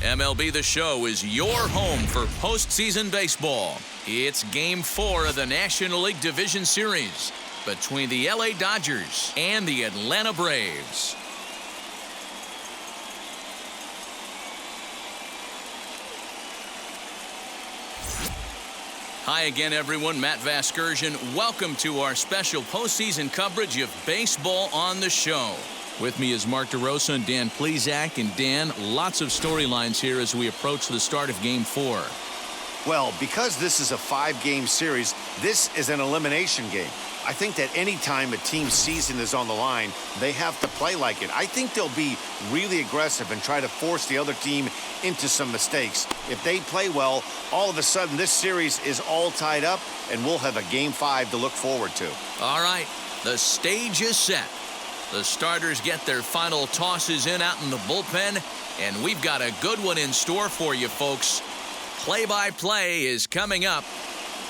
MLB The Show is your home for postseason baseball. It's Game 4 of the National League Division Series between the LA Dodgers and the Atlanta Braves. Hi again, everyone. Matt Vasgersian. Welcome to our special postseason coverage of Baseball on the Show. With me is Mark DeRosa and Dan Plesac. And Dan, lots of storylines here as we approach the start of Game 4. Well, because this is a 5-game series, this is an elimination game. I think that any time a team's season is on the line, they have to play like it. I think they'll be really aggressive and try to force the other team into some mistakes. If they play well, all of a sudden this series is all tied up, and we'll have a Game 5 to look forward to. All right, the stage is set. The starters get their final tosses in out in the bullpen, and we've got a good one in store for you, folks. Play-by-play is coming up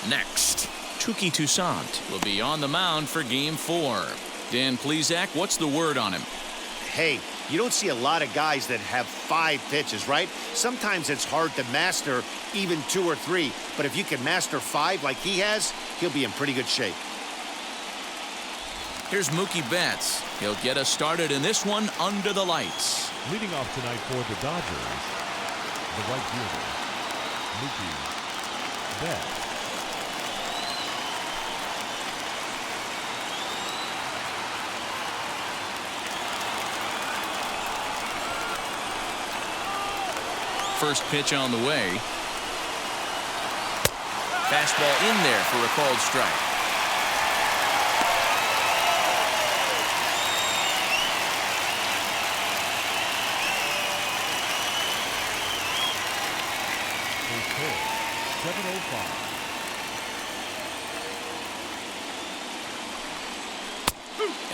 next. Touki Toussaint will be on the mound for Game 4. Dan Plesac, what's the word on him? Hey, you don't see a lot of guys that have 5 pitches, right? Sometimes it's hard to master even 2 or 3, but if you can master 5 like he has, he'll be in pretty good shape. Here's Mookie Betts. He'll get us started in this one under the lights. Leading off tonight for the Dodgers, the right fielder, Mookie Betts. First pitch on the way. Fastball in there for a called strike.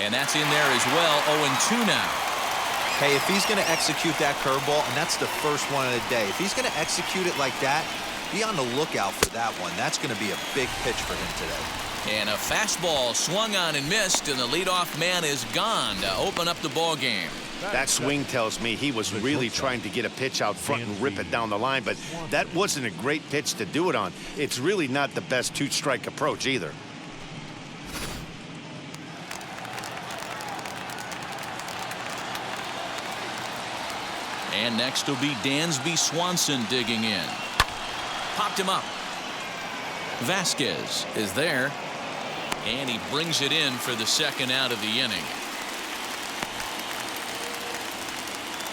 And that's in there as well. 0-2 now. Hey, if he's going to execute that curveball, and that's the first one of the day, if he's going to execute it like that, be on the lookout for that one. That's going to be a big pitch for him today. And a fastball swung on and missed, and the leadoff man is gone to open up the ball game. That swing tells me he was really trying to get a pitch out front and rip it down the line, but that wasn't a great pitch to do it on. It's really not the best 2-strike approach either. And next will be Dansby Swanson digging in. Popped him up. Vasquez is there. And he brings it in for the second out of the inning.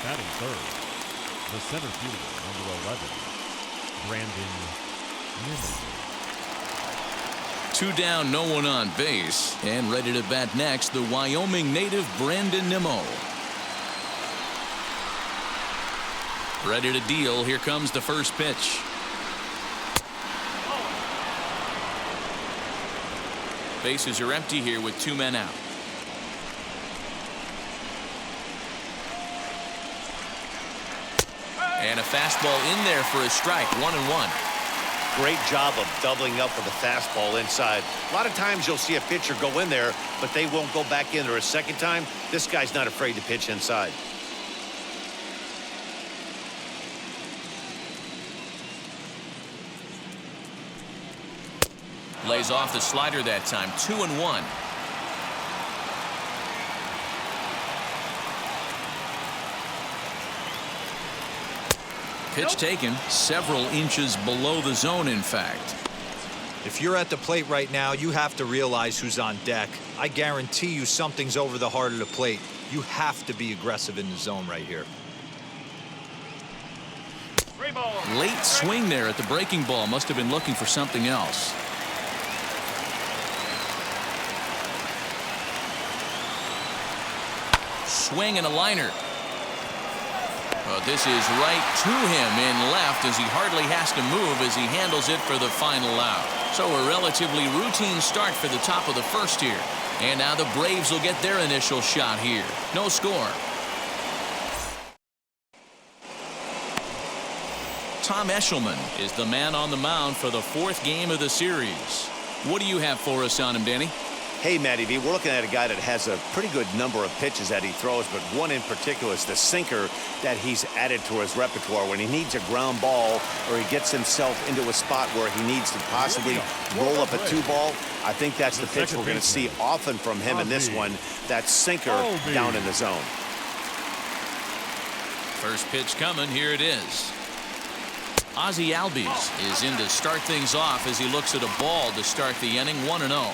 Batting third, the center fielder, number 11, Brandon Nimmo. 2 down, no one on base. And ready to bat next, the Wyoming native Brandon Nimmo. Ready to deal. Here comes the first pitch. Bases are empty here with 2 men out. And a fastball in there for a strike. 1-1. Great job of doubling up with a fastball inside. A lot of times you'll see a pitcher go in there, but they won't go back in there a second time. This guy's not afraid to pitch inside. Lays off the slider that time. 2-1. Pitch taken several inches below the zone, in fact. If you're at the plate right now, you have to realize who's on deck. I guarantee you something's over the heart of the plate. You have to be aggressive in the zone right here. Late swing there at the breaking ball. Must have been looking for something else. Swing and a liner. This is right to him in left as he hardly has to move as he handles it for the final out. So a relatively routine start for the top of the first here. And now the Braves will get their initial shot here. No score. Tom Eshelman is the man on the mound for the 4th game of the series. What do you have for us on him, Danny? Hey, Matty V, we're looking at a guy that has a pretty good number of pitches that he throws, but one in particular is the sinker that he's added to his repertoire. When he needs a ground ball or he gets himself into a spot where he needs to possibly roll up a 2-ball, I think that's the pitch we're going to see often from him in this one, that sinker down in the zone. First pitch coming. Here it is. Ozzie Albies is in to start things off as he looks at a ball to start the inning. 1-0.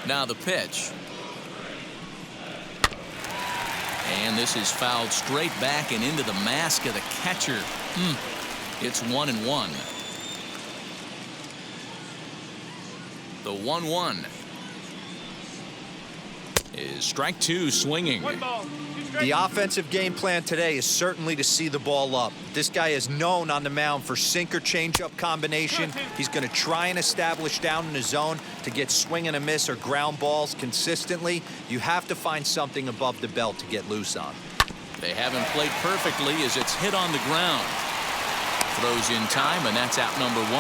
Now the pitch. And this is fouled straight back and into the mask of the catcher. It's 1-1. The 1-1 is strike two, swinging. The offensive game plan today is certainly to see the ball up. This guy is known on the mound for sinker changeup combination. He's going to try and establish down in the zone to get swing and a miss or ground balls consistently. You have to find something above the belt to get loose on. They haven't played perfectly as it's hit on the ground. Throws in time, and that's out number 1.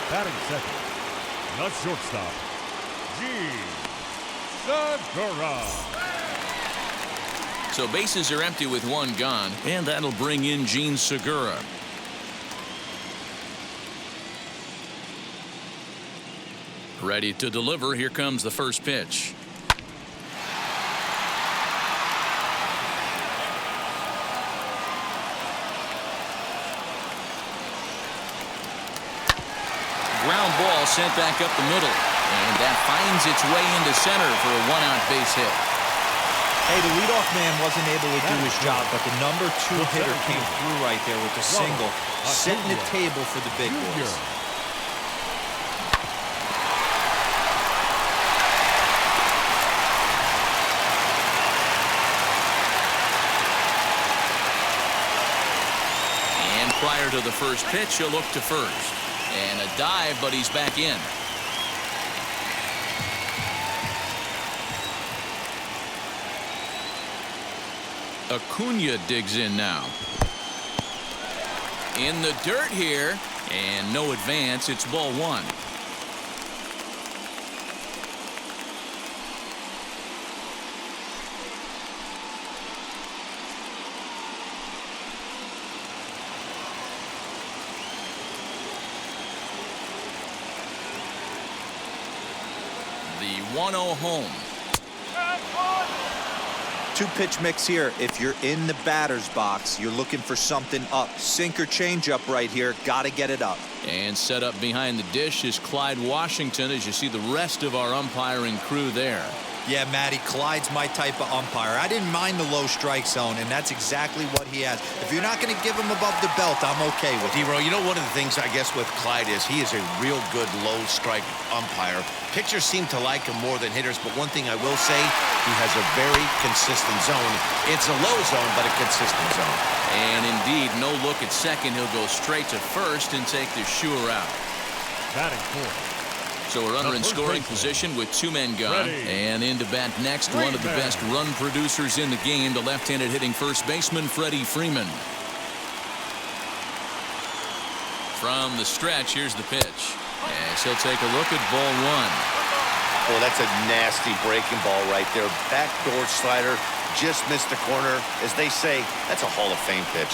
Batting second, the shortstop, Segura. So bases are empty with 1 gone, and that'll bring in Gene Segura. Ready to deliver. Here comes the first pitch. Ground ball sent back up the middle, and that finds its way into center for a 1-out base hit. Hey, the leadoff man wasn't able to do his job, but the number 2 hitter came through right there with the single, setting the table for the big boys. And prior to the first pitch, he'll look to first. And a dive, but he's back in. Acuna digs in now. In the dirt here, and no advance. It's ball 1. The 1-0 home. 2-pitch mix here. If you're in the batter's box, you're looking for something up. Sinker changeup right here. Got to get it up. And set up behind the dish is Clyde Washington, as you see the rest of our umpiring crew there. Yeah, Matty, Clyde's my type of umpire. I didn't mind the low strike zone, and that's exactly what he has. If you're not going to give him above the belt, I'm okay with it. D-Row, you know, one of the things I guess with Clyde is he is a real good low strike umpire. Pitchers seem to like him more than hitters, but one thing I will say, he has a very consistent zone. It's a low zone, but a consistent zone. And indeed, no look at second. He'll go straight to first and take the sure out. Batting fourth. So a runner in scoring position with 2 men gone. And in to bat next, one of the best run producers in the game, the left-handed hitting first baseman, Freddie Freeman. From the stretch, here's the pitch. As he'll take a look at ball 1. Oh, that's a nasty breaking ball right there. Backdoor slider, just missed the corner. As they say, that's a Hall of Fame pitch.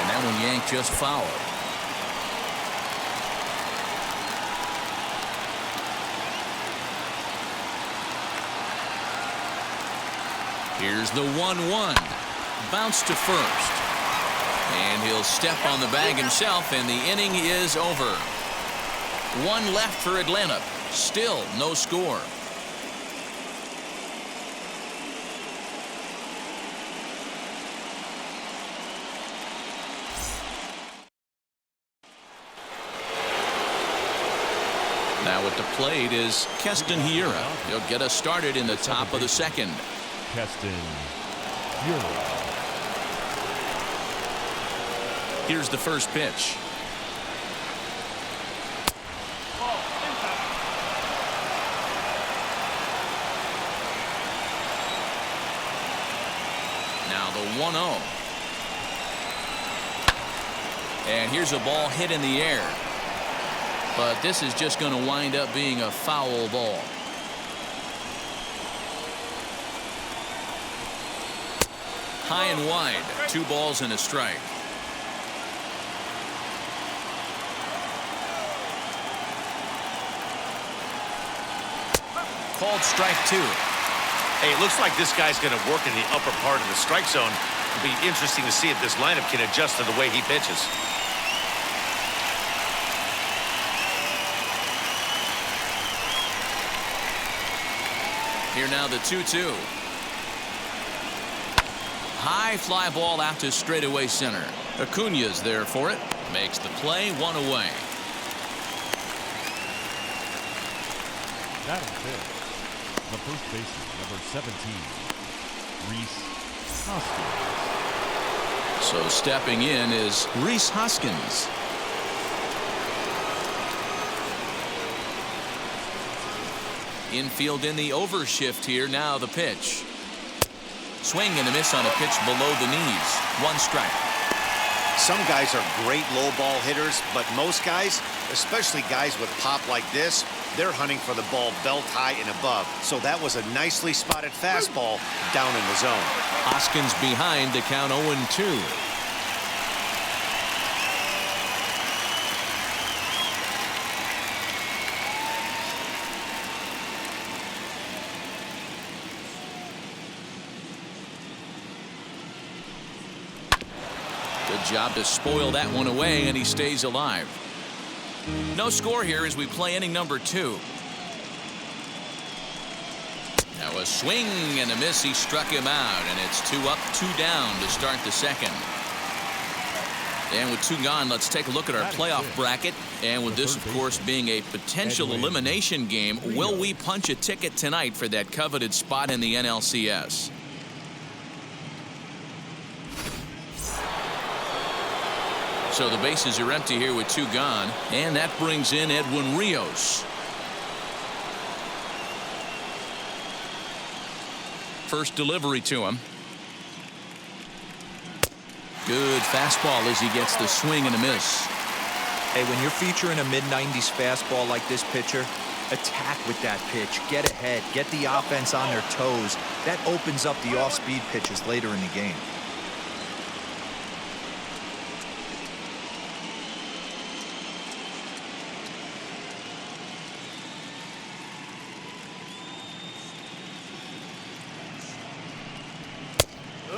And that one yanked just foul. Here's the 1-1. Bounce to first. And he'll step on the bag himself, and the inning is over. 1 left for Atlanta. Still no score. Now at the plate is Keston Hiura. He'll get us started in the top of the second. Keston Hiura. Here's the first pitch. the 1-0. And here's a ball hit in the air. But this is just going to wind up being a foul ball. High and wide. 2 balls and a strike. Called strike 2. Hey, it looks like this guy's going to work in the upper part of the strike zone. It'll be interesting to see if this lineup can adjust to the way he pitches. Here now the 2-2. High fly ball out to straightaway center. Acuna's there for it. Makes the play, 1 away. Batting fifth, the first baseman, number 17, Rhys Hoskins. So stepping in is Rhys Hoskins. Infield in the overshift here. Now the pitch. Swing and a miss on a pitch below the knees. 1 strike. Some guys are great low ball hitters, but most guys, especially guys with pop like this, they're hunting for the ball belt high and above. So that was a nicely spotted fastball down in the zone. Hoskins behind to count 0-2. Good job to spoil that one away, and he stays alive. No score here as we play inning number 2. Now a swing and a miss. He struck him out, and it's 2 up, 2 down to start the second. And with 2 gone, let's take a look at our playoff bracket. And with this, of course, being a potential elimination game, will we punch a ticket tonight for that coveted spot in the NLCS? So the bases are empty here with 2 gone, and that brings in Edwin Rios. First delivery to him. Good fastball as he gets the swing and a miss. Hey, when you're featuring a mid-90s fastball like this pitcher, attack with that pitch. Get ahead. Get the offense on their toes. That opens up the off-speed pitches later in the game.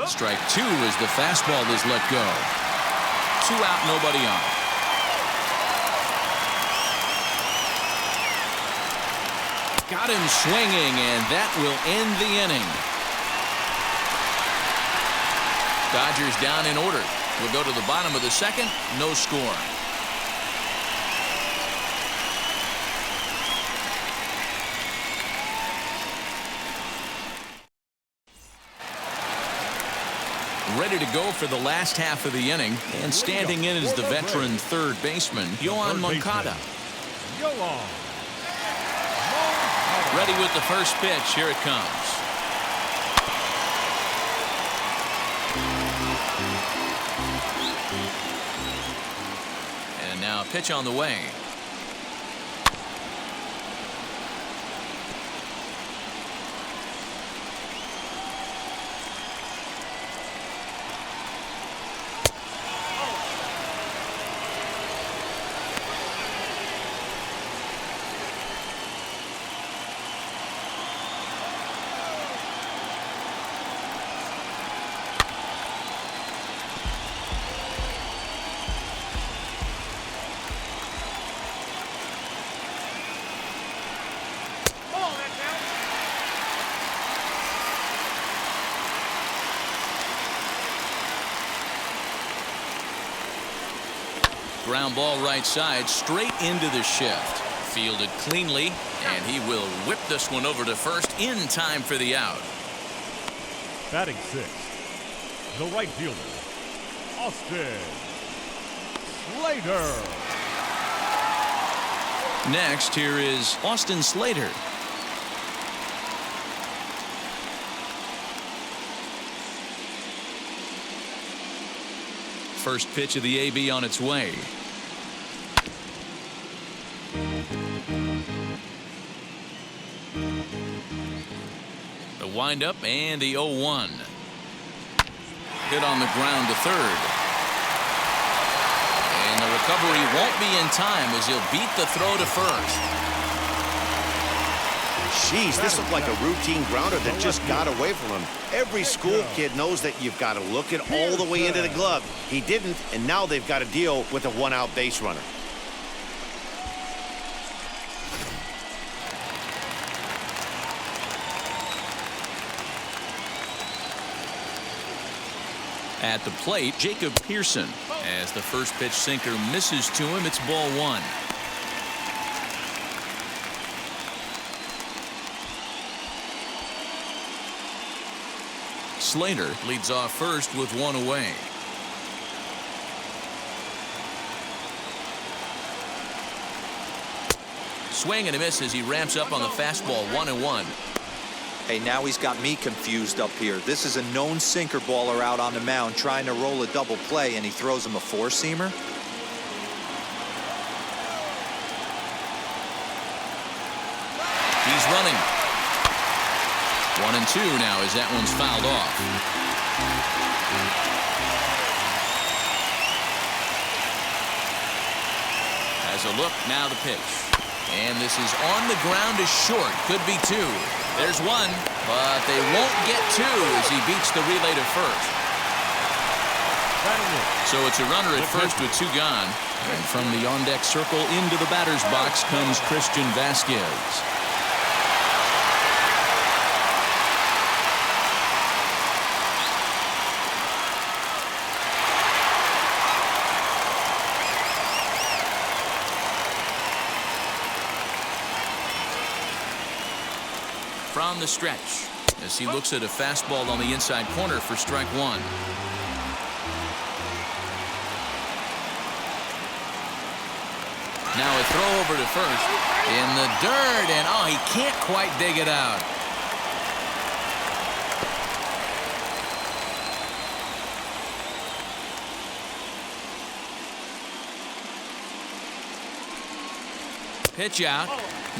Strike 2 as the fastball is let go. 2 out, nobody on. Got him swinging, and that will end the inning. Dodgers down in order. We'll go to the bottom of the second. No score. Ready to go for the last half of the inning, and standing in is the veteran third baseman, Yoan Moncada. Ready with the first pitch. Here it comes. And now a pitch on the way. Ground ball right side, straight into the shift. Fielded cleanly, and he will whip this one over to first in time for the out. Batting sixth, the right fielder, Austin Slater. Next, here is Austin Slater. First pitch of the AB on its way. The windup and the 0-1. Hit on the ground to third. And the recovery won't be in time as he'll beat the throw to first. Jeez, this looked like a routine grounder that just got away from him. Every school kid knows that you've got to look it all the way into the glove. He didn't, and now they've got to deal with a one-out base runner. At the plate, Jacob Pearson. As the first pitch sinker misses to him, it's ball one. Slater leads off first with one away. Swing and a miss as he ramps up on the fastball. 1-1. Hey, now he's got me confused up here. This is a known sinker baller out on the mound trying to roll a double play, and he throws him a four-seamer. He's running. 1-2 now as that one's fouled off. Has a look, now the pitch. And this is on the ground is short. Could be two. There's one, but they won't get two as he beats the relay to first. So it's a runner at first with two gone. And from the on-deck circle into the batter's box comes Christian Vasquez. From the stretch as he looks at a fastball on the inside corner for strike one. Now a throw over to first in the dirt, and oh, he can't quite dig it out. Pitch out,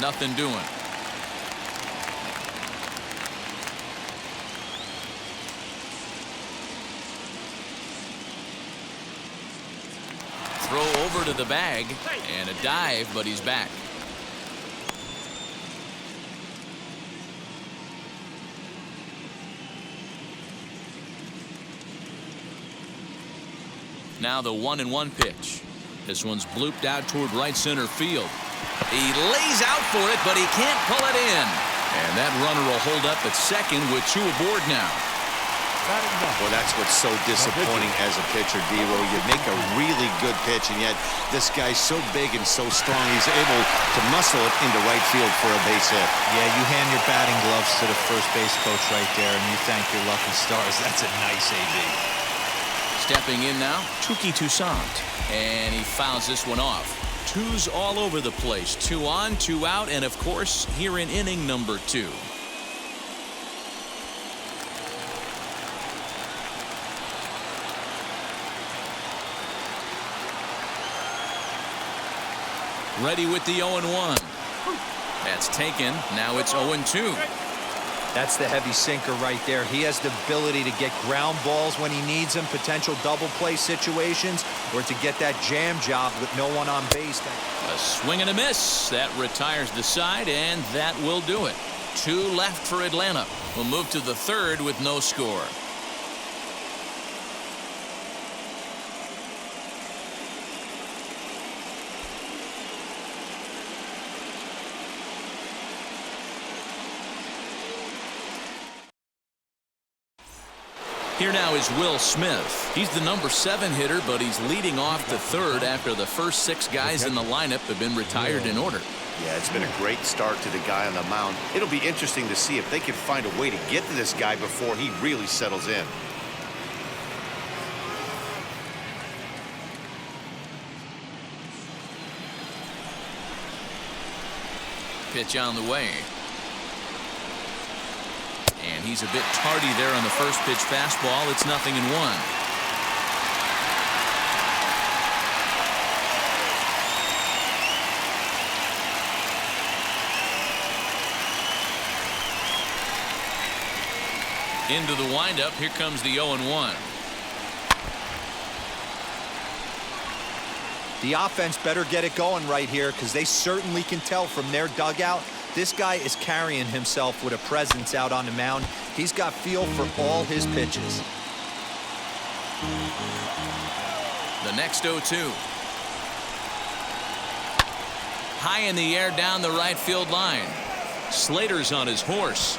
nothing doing. Throw over to the bag and a dive, but he's back. Now the 1-1 pitch. This one's blooped out toward right center field. He lays out for it, but he can't pull it in. And that runner will hold up at second with two aboard now. Well, that's what's so disappointing as a pitcher, D-Roll. You make a really good pitch, and yet this guy's so big and so strong, he's able to muscle it into right field for a base hit. Yeah, you hand your batting gloves to the first base coach right there, and you thank your lucky stars. That's a nice AB. Stepping in now, Touki Toussaint. And he fouls this one off. Twos all over the place. 2 on, 2 out, and of course, here in inning number 2. Ready with the 0-1. That's taken. Now it's 0-2. That's the heavy sinker right there. He has the ability to get ground balls when he needs them, potential double play situations, or to get that jam job with no one on base. A swing and a miss. That retires the side, and that will do it. 2 left for Atlanta. We'll move to the third with no score. Here now is Will Smith. He's the number 7 hitter, but he's leading off the third after the first 6 guys in the lineup have been retired in order. Yeah, it's been a great start to the guy on the mound. It'll be interesting to see if they can find a way to get to this guy before he really settles in. Pitch on the way. And he's a bit tardy there on the first pitch fastball. It's 0-1. Into the windup. Here comes the 0-1. The offense better get it going right here because they certainly can tell from their dugout this guy is carrying himself with a presence out on the mound. He's got feel for all his pitches. The next 0-2. High in the air down the right field line. Slater's on his horse.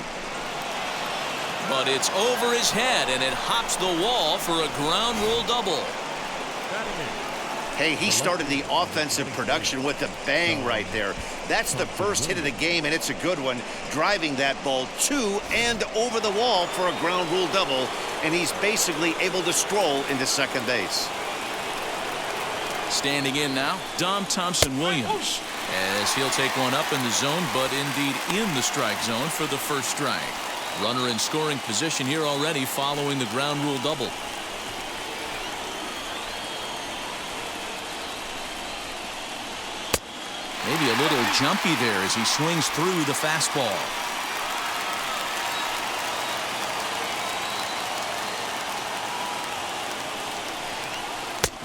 But it's over his head, and it hops the wall for a ground rule double. Hey, he started the offensive production with a bang right there. That's the first hit of the game, and it's a good one, driving that ball to and over the wall for a ground rule double, and he's basically able to stroll into second base. Standing in now, Dom Thompson-Williams, as he'll take one up in the zone, but indeed in the strike zone for the first strike. Runner in scoring position here already following the ground rule double. Maybe a little jumpy there as he swings through the fastball.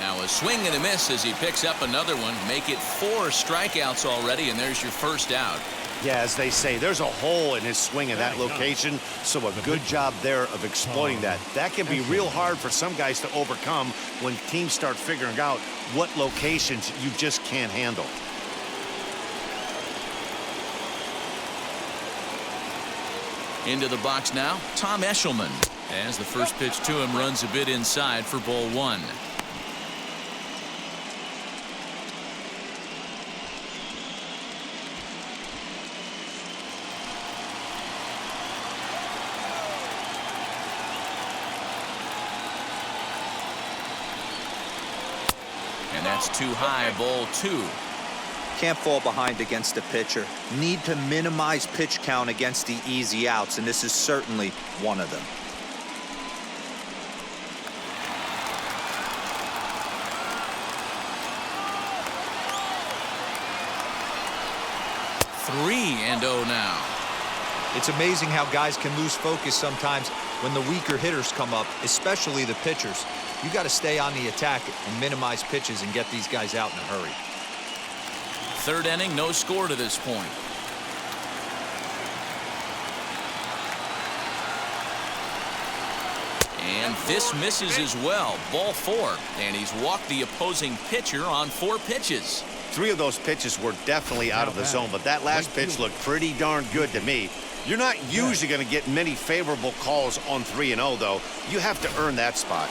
Now a swing and a miss as he picks up another one. Make it 4 strikeouts already, and there's your first out. Yeah, as they say, there's a hole in his swing in that location, so a good job there of exploiting that. That can be real hard for some guys to overcome when teams start figuring out what locations you just can't handle. Into the box now, Tom Eshelman, as the first pitch to him runs a bit inside for ball 1. And that's too high, ball 2. Can't fall behind against the pitcher. Need to minimize pitch count against the easy outs, and this is certainly one of them. Three and 0 now. It's amazing how guys can lose focus sometimes when the weaker hitters come up, especially the pitchers. You got to stay on the attack and minimize pitches and get these guys out in a hurry. Third inning, no score to this point. And this misses as well. Ball 4. And he's walked the opposing pitcher on 4 pitches. 3 of those pitches were definitely out of the zone, but that last pitch looked pretty darn good to me. You're not usually going to get many favorable calls on 3-0, though. You have to earn that spot.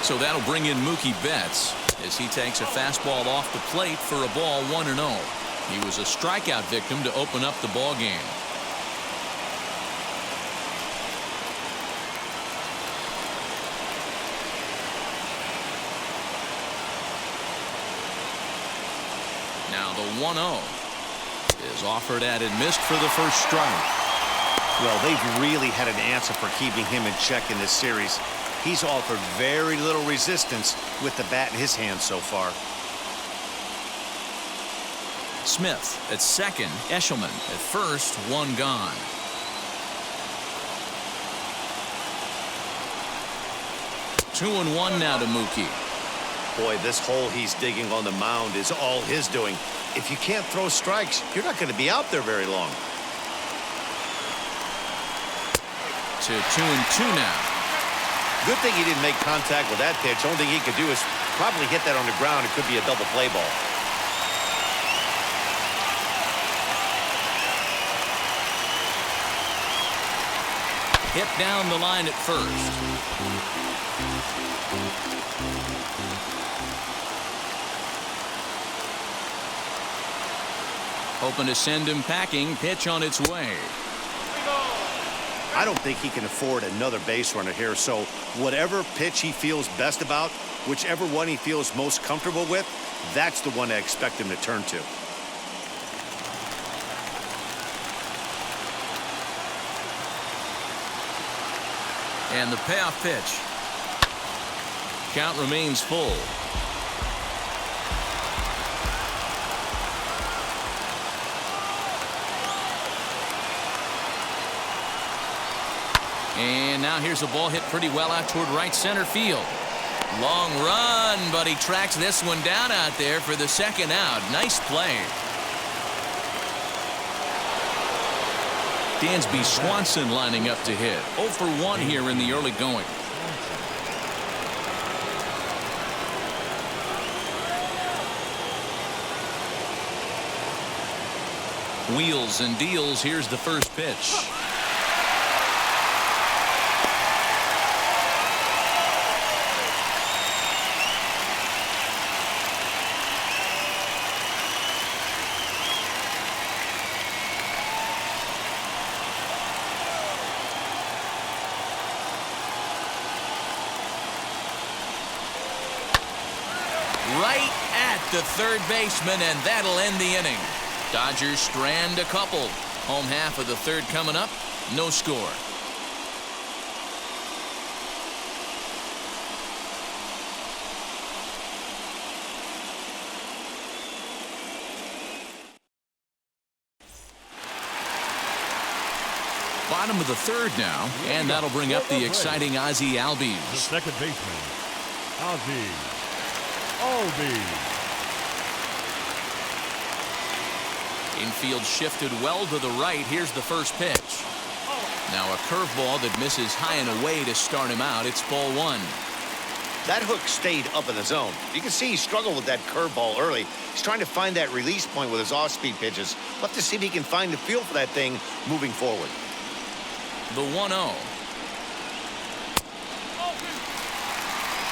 So that'll bring in Mookie Betts as he takes a fastball off the plate for a ball 1-0. He was a strikeout victim to open up the ball game. Now the 1-0 is offered at and missed for the first strike. Well, they've really had an answer for keeping him in check in this series. He's offered very little resistance with the bat in his hand so far. Smith at second, Eshelman at first, 1 gone. Two and 1 now to Mookie. Boy, this hole he's digging on the mound is all his doing. If you can't throw strikes, you're not going to be out there very long. To 2 and 2 now. Good thing he didn't make contact with that pitch. Only thing he could do is probably hit that on the ground. It could be a double play ball. Hit down the line at first. Hoping to send him packing. Pitch on its way. I don't think he can afford another base runner here, so whatever pitch he feels best about, whichever one he feels most comfortable with, that's the one I expect him to turn to. And the payoff pitch. Count remains full. And now here's a ball hit pretty well out toward right center field. Long run, but he tracks this one down out there for the second out. Nice play. Dansby Swanson lining up to hit. 0 for 1 here in the early going. Wheels and deals. Here's the first pitch. Right at the third baseman, and that'll end the inning. Dodgers strand a couple. Home half of the third coming up. No score. Bottom of the third now, and that'll bring up the exciting Ozzie Albies. The second baseman, Ozzie Albies. Infield shifted well to the right. Here's the first pitch. Now a curveball that misses high and away to start him out. It's ball one. That hook stayed up in the zone. You can see he struggled with that curveball early. He's trying to find that release point with his off-speed pitches. We'll have to see if he can find the feel for that thing moving forward. The 1-0.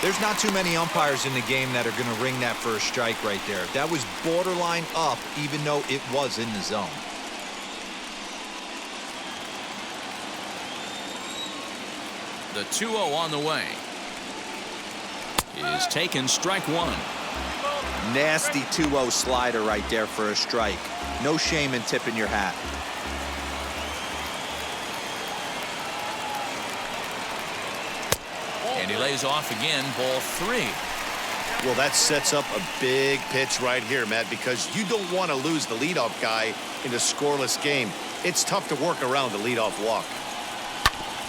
There's not too many umpires in the game that are going to ring that for a strike right there. That was borderline up, even though it was in the zone. The 2-0 on the way. Is taken, strike one. Nasty 2-0 slider right there for a strike. No shame in tipping your hat. And he lays off again, ball three. Well, that sets up a big pitch right here, Matt, because you don't want to lose the leadoff guy in a scoreless game. It's tough to work around the leadoff walk.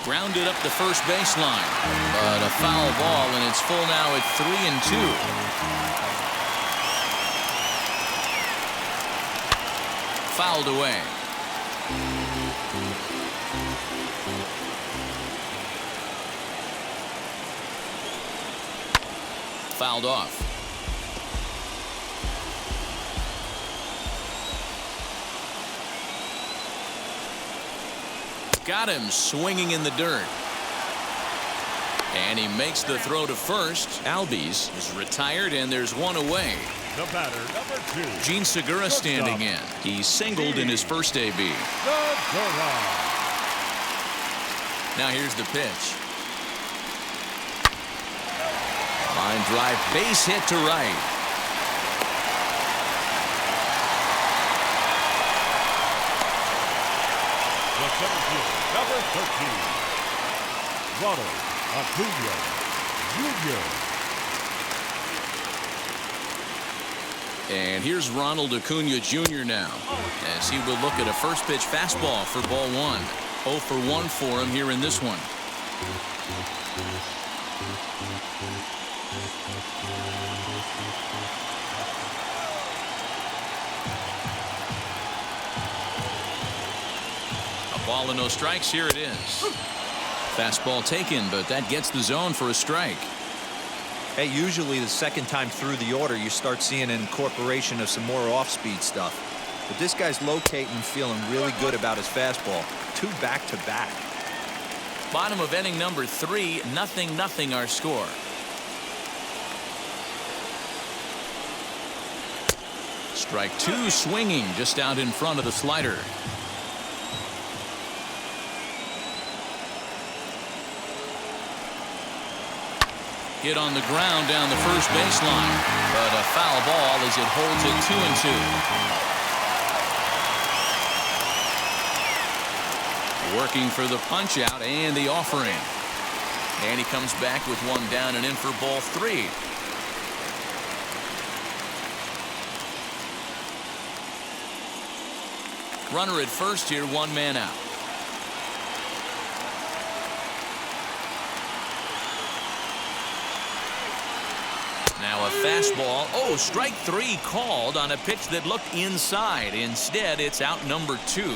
Grounded up the first baseline, but a foul ball, and it's full now at 3-2. Fouled away. Fouled off. Got him swinging in the dirt. And he makes the throw to first. Albies is retired, and there's one away. The batter, number 2. Gene Segura standing in. He singled in his first AB. Now here's the pitch. Line drive, base hit to right. The 17th, number 13, Ronald Acuna Jr. And here's Ronald Acuna Jr. now, as he will look at a first pitch fastball for ball one. 0 for 1 for him here in this one. A ball and no strikes. Here it is. Fastball taken, but that gets the zone for a strike. Hey, usually the second time through the order, you start seeing an incorporation of some more off-speed stuff. But this guy's locating and feeling really good about his fastball. 2 back-to-back. Bottom of inning number 3, 0-0 our score. Strike 2, swinging just out in front of the slider. Hit on the ground down the first baseline, but a foul ball as it holds it 2-2. Working for the punch out and the offering. And he comes back with one down and in for ball 3. Runner at first here, 1 man out. fastball. Oh, strike 3 called on a pitch that looked inside. Instead, it's out number 2.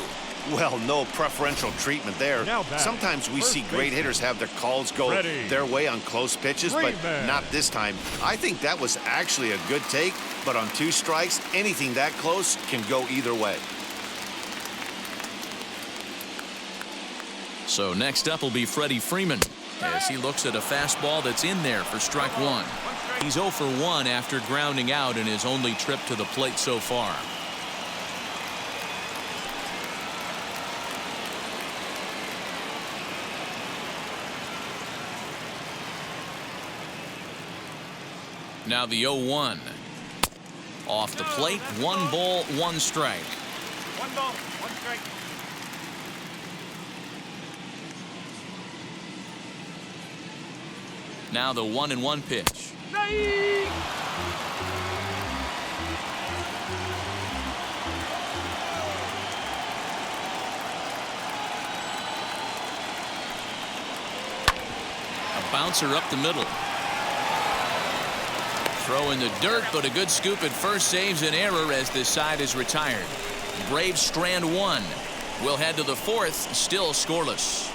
Well, no preferential treatment there. Sometimes we see great hitters have their calls go their way on close pitches, but not this time. I think that was actually a good take, but on 2 strikes, anything that close can go either way. So next up will be Freddie Freeman as he looks at a fastball that's in there for strike 1. He's 0 for 1 after grounding out in his only trip to the plate so far. Now the 0-1. Off the plate, 1 ball, 1 strike. 1 ball, 1 strike. Now the 1-1 pitch. A bouncer up the middle. Throw in the dirt, but a good scoop at first saves an error as this side is retired. Braves strand 1. We'll head to the 4th, still scoreless.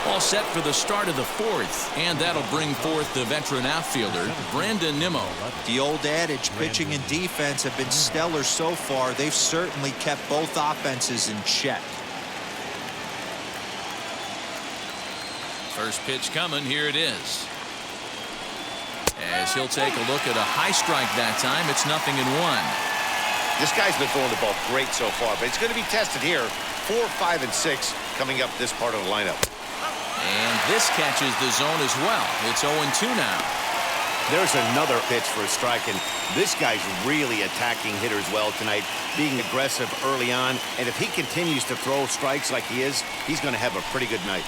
All set for the start of the 4th, and that'll bring forth the veteran outfielder, Brandon Nimmo. The old adage, pitching and defense have been stellar so far. They've certainly kept both offenses in check. First pitch coming, here it is. As he'll take a look at a high strike that time, it's 0-1. This guy's been throwing the ball great so far, but it's going to be tested here. 4, 5, and 6 coming up this part of the lineup. And this catches the zone as well. It's 0-2 now. There's another pitch for a strike, and this guy's really attacking hitters well tonight, being aggressive early on. And if he continues to throw strikes like he is, he's going to have a pretty good night.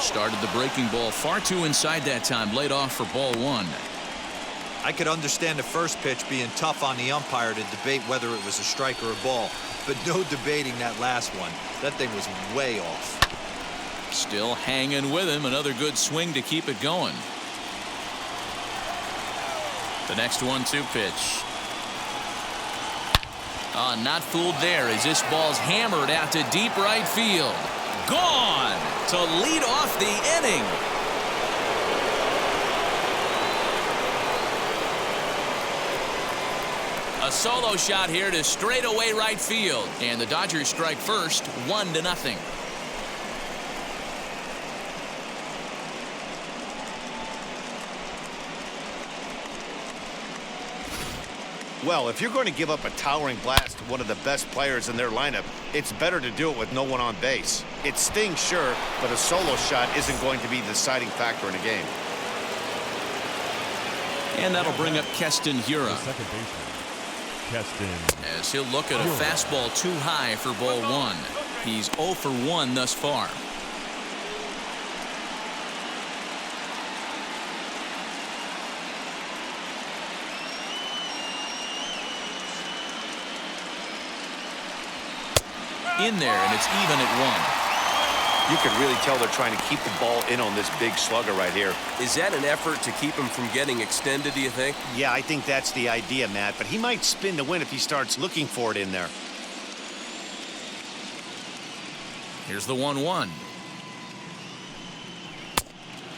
Started the breaking ball far too inside that time. Laid off for ball 1. I could understand the first pitch being tough on the umpire to debate whether it was a strike or a ball, but no debating that last one. That thing was way off. Still hanging with him. Another good swing to keep it going. The next 1-2 pitch. Not fooled there as this ball's hammered out to deep right field. Gone to lead off the inning. A solo shot here to straightaway right field. And the Dodgers strike first, 1-0. Well, if you're going to give up a towering blast to one of the best players in their lineup, it's better to do it with no one on base. It stings, sure, but a solo shot isn't going to be the deciding factor in a game. And that'll bring up Keston Hiura. Second baseman, Keston. As he'll look at a fastball too high for ball 1. He's 0 for 1 thus far. In there, and it's even at 1. You can really tell they're trying to keep the ball in on this big slugger right here. Is that an effort to keep him from getting extended, do you think? Yeah, I think that's the idea, Matt, but he might spin to win if he starts looking for it in there. Here's the 1-1.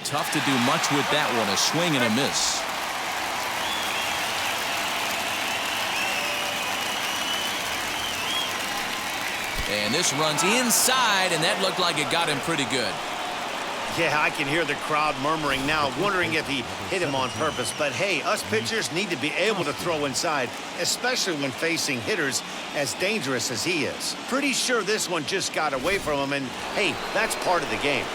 Tough to do much with that one. A swing and a miss. And this runs inside, and that looked like it got him pretty good. Yeah, I can hear the crowd murmuring now, wondering if he hit him on purpose. But hey, us pitchers need to be able to throw inside, especially when facing hitters as dangerous as he is. Pretty sure this one just got away from him, and hey, that's part of the game.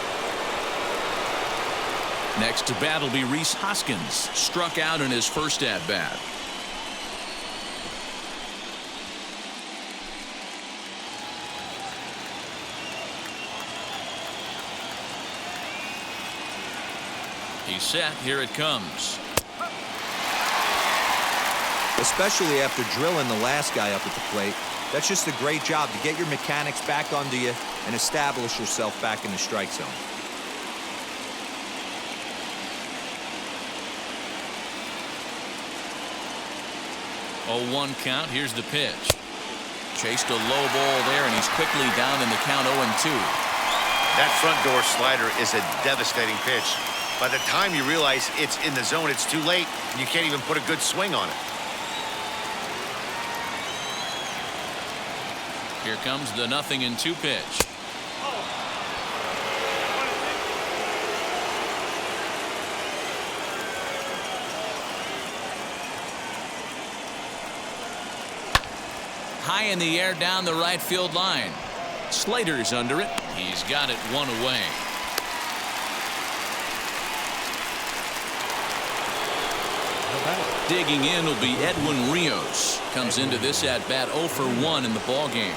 Next to bat will be Rhys Hoskins. Struck out in his first at-bat. He's set. Here it comes. The especially after drilling the last guy up at the plate. That's just a great job to get your mechanics back under you and establish yourself back in the strike zone. Oh, 1 count. Here's the pitch. Chased a low ball there, and he's quickly down in the count 0-2. That front door slider is a devastating pitch. By the time you realize it's in the zone, it's too late, and you can't even put a good swing on it. Here comes the 0-2 pitch. High in the air down the right field line. Slater's under it. He's got it 1 away. Digging in will be Edwin Rios. Comes into this at bat 0 for 1 in the ball game.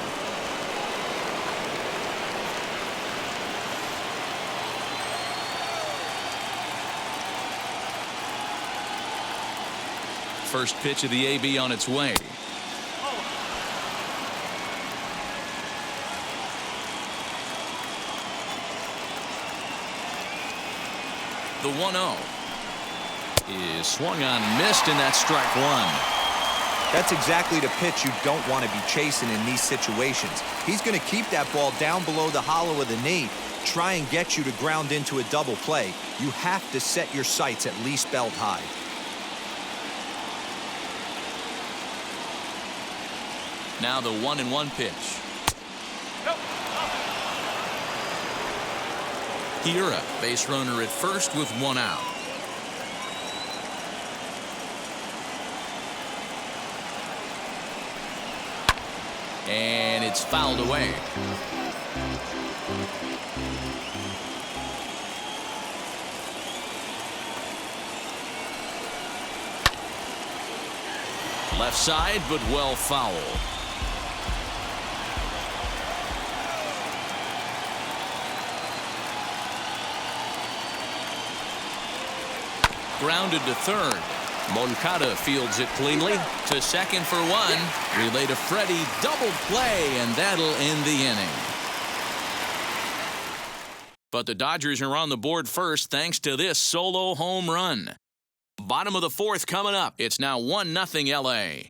First pitch of the AB on its way. The 1-0 is swung on, missed, and that's strike 1. That's exactly the pitch you don't want to be chasing in these situations. He's going to keep that ball down below the hollow of the knee, try and get you to ground into a double play. You have to set your sights at least belt high. Now the 1-1 pitch. Hiura, base runner at first with 1 out. And it's fouled away. Left side, but well foul. Grounded to third. Moncada fields it cleanly to second for 1. Relay to Freddie, double play, and that'll end the inning. But the Dodgers are on the board first thanks to this solo home run. Bottom of the 4th coming up. It's now 1-0 LA.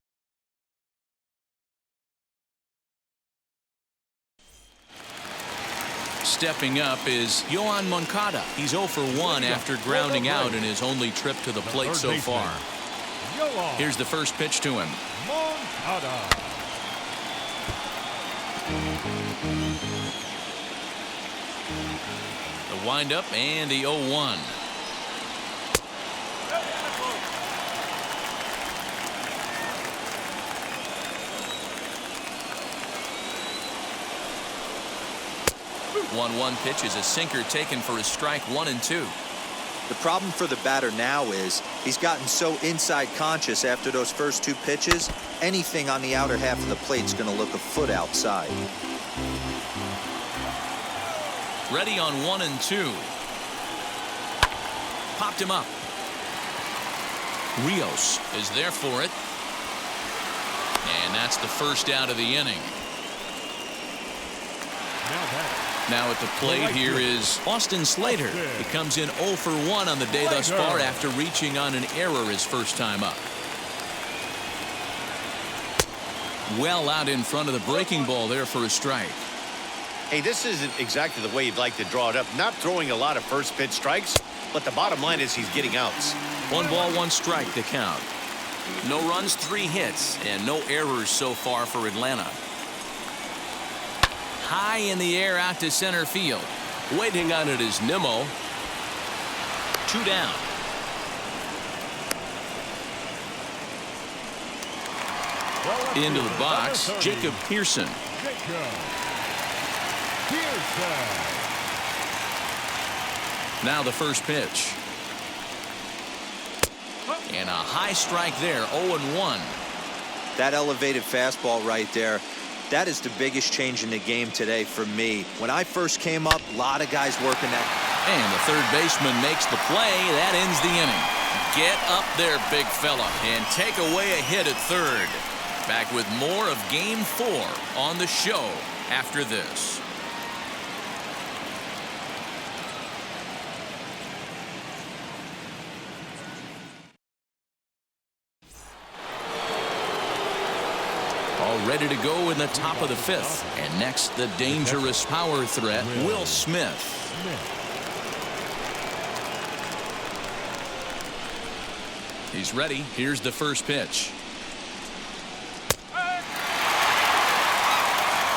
Stepping up is Yoan Moncada. He's 0 for 1 after grounding out in his only trip to the plate so far. Here's the first pitch to him. Moncada. The windup and the 0-1. One pitch is a sinker taken for a strike 1-2. The problem for the batter now is he's gotten so inside conscious after those first 2 pitches, anything on the outer half of the plate's going to look a foot outside. Ready on 1-2. Popped him up. Rios is there for it. And that's the first out of the inning. Now at the plate here is Austin Slater. He comes in 0 for 1 on the day thus far after reaching on an error his first time up. Well out in front of the breaking ball there for a strike. Hey, this isn't exactly the way you'd like to draw it up. Not throwing a lot of first pitch strikes, but the bottom line is he's getting outs. 1 ball, 1 strike to count. No runs, 3 hits, and no errors so far for Atlanta. High in the air out to center field. Waiting on it is Nimmo. 2 down. Into the box, Jacob Pearson. Now the first pitch. And a high strike there, 0-1. That elevated fastball right there, that is the biggest change in the game today for me. When I first came up, a lot of guys working that. And the third baseman makes the play. That ends the inning. Get up there, big fella, and take away a hit at third. Back with more of Game 4 on the show after this. All ready to go in the top of the 5th. And next, the dangerous power threat, Will Smith. He's ready. Here's the first pitch.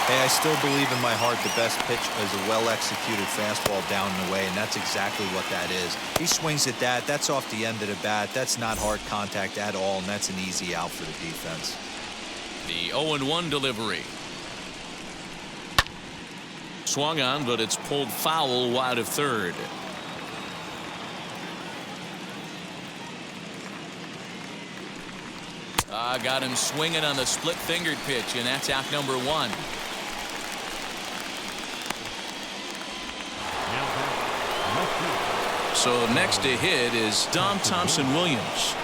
Hey, I still believe in my heart the best pitch is a well-executed fastball down and away, and that's exactly what that is. He swings at that. That's off the end of the bat. That's not hard contact at all, and that's an easy out for the defense. The 0-1 delivery. Swung on, but it's pulled foul wide of third. Got him swinging on the split-fingered pitch, and that's out number 1. So next to hit is Dom Thompson-Williams.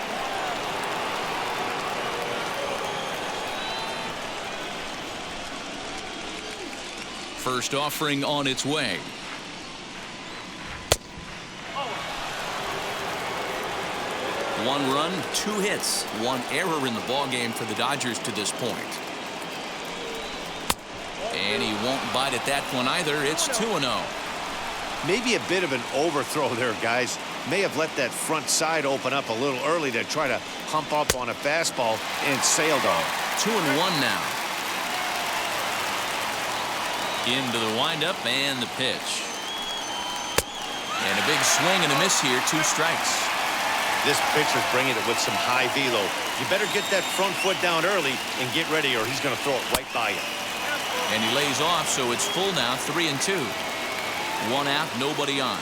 First offering on its way. One run, 2 hits, 1 error in the ballgame for the Dodgers to this point. And he won't bite at that one either. It's 2-0. Maybe a bit of an overthrow there, guys. May have let that front side open up a little early to try to hump up on a fastball and sailed off. 2-1 now. Into the windup and the pitch. And a big swing and a miss here. 2 strikes. This pitcher's bringing it with some high velo. You better get that front foot down early and get ready, or he's going to throw it right by you. And he lays off, so it's full now, 3-2. 1 out, nobody on.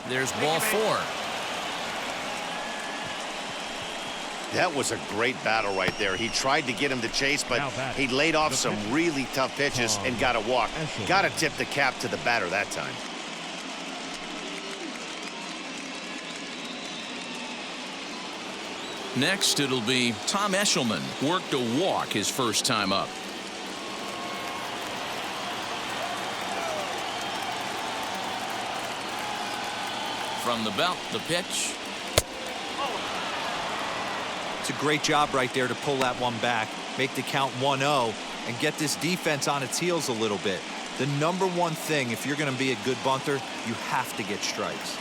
There's ball 4. That was a great battle right there. He tried to get him to chase, but he laid off some really tough pitches and got a walk. Got to tip the cap to the batter that time. Next, it'll be Tom Eshelman. Worked a walk his first time up. From the belt, the pitch. It's a great job right there to pull that one back, make the count 1-0, and get this defense on its heels a little bit. The number one thing, if you're going to be a good bunter, you have to get strikes.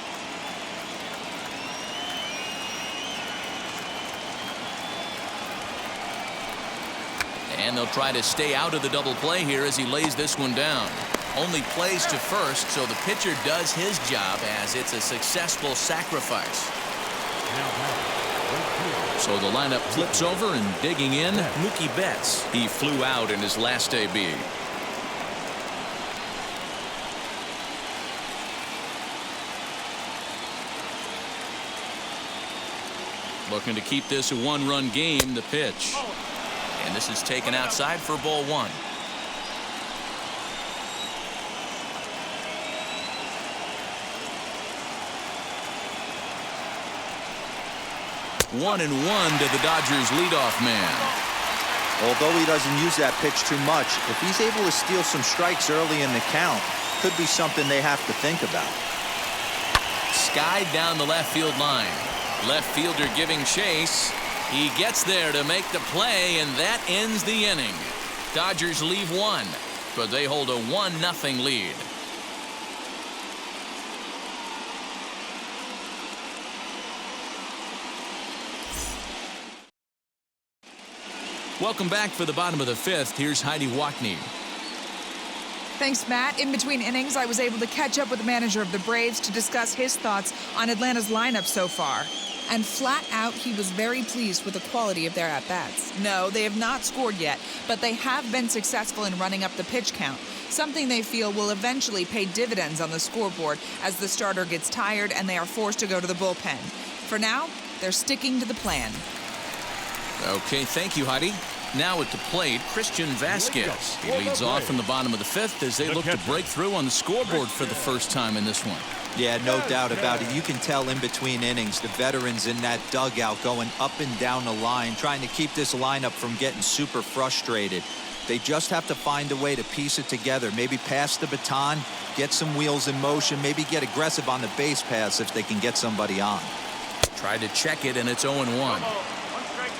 And they'll try to stay out of the double play here as he lays this one down. Only plays to first, so the pitcher does his job as it's a successful sacrifice. So the lineup flips over, and digging in, Mookie Betts. He flew out in his last AB. Looking to keep this a 1-run game, the pitch. And this is taken outside for ball 1. One and one to the Dodgers leadoff man. Although he doesn't use that pitch too much, if he's able to steal some strikes early in the count, could be something they have to think about. Skied down the left field line. Left fielder giving chase. He gets there to make the play, and that ends the inning. Dodgers leave 1, but they hold a 1-0 lead. Welcome back for the bottom of the 5th. Here's Heidi Wackney. Thanks, Matt. In between innings, I was able to catch up with the manager of the Braves to discuss his thoughts on Atlanta's lineup so far. And flat out, he was very pleased with the quality of their at-bats. No, they have not scored yet, but they have been successful in running up the pitch count, something they feel will eventually pay dividends on the scoreboard as the starter gets tired and they are forced to go to the bullpen. For now, they're sticking to the plan. Okay, thank you, Heidi. Now at the plate, Christian Vasquez. He leads off in the bottom of the 5th as they look to break through on the scoreboard for the first time in this one. Yeah, no doubt about it. You can tell in between innings, the veterans in that dugout going up and down the line, trying to keep this lineup from getting super frustrated. They just have to find a way to piece it together. Maybe pass the baton, get some wheels in motion, maybe get aggressive on the base pass if they can get somebody on. Tried to check it, and it's 0-1. One strike.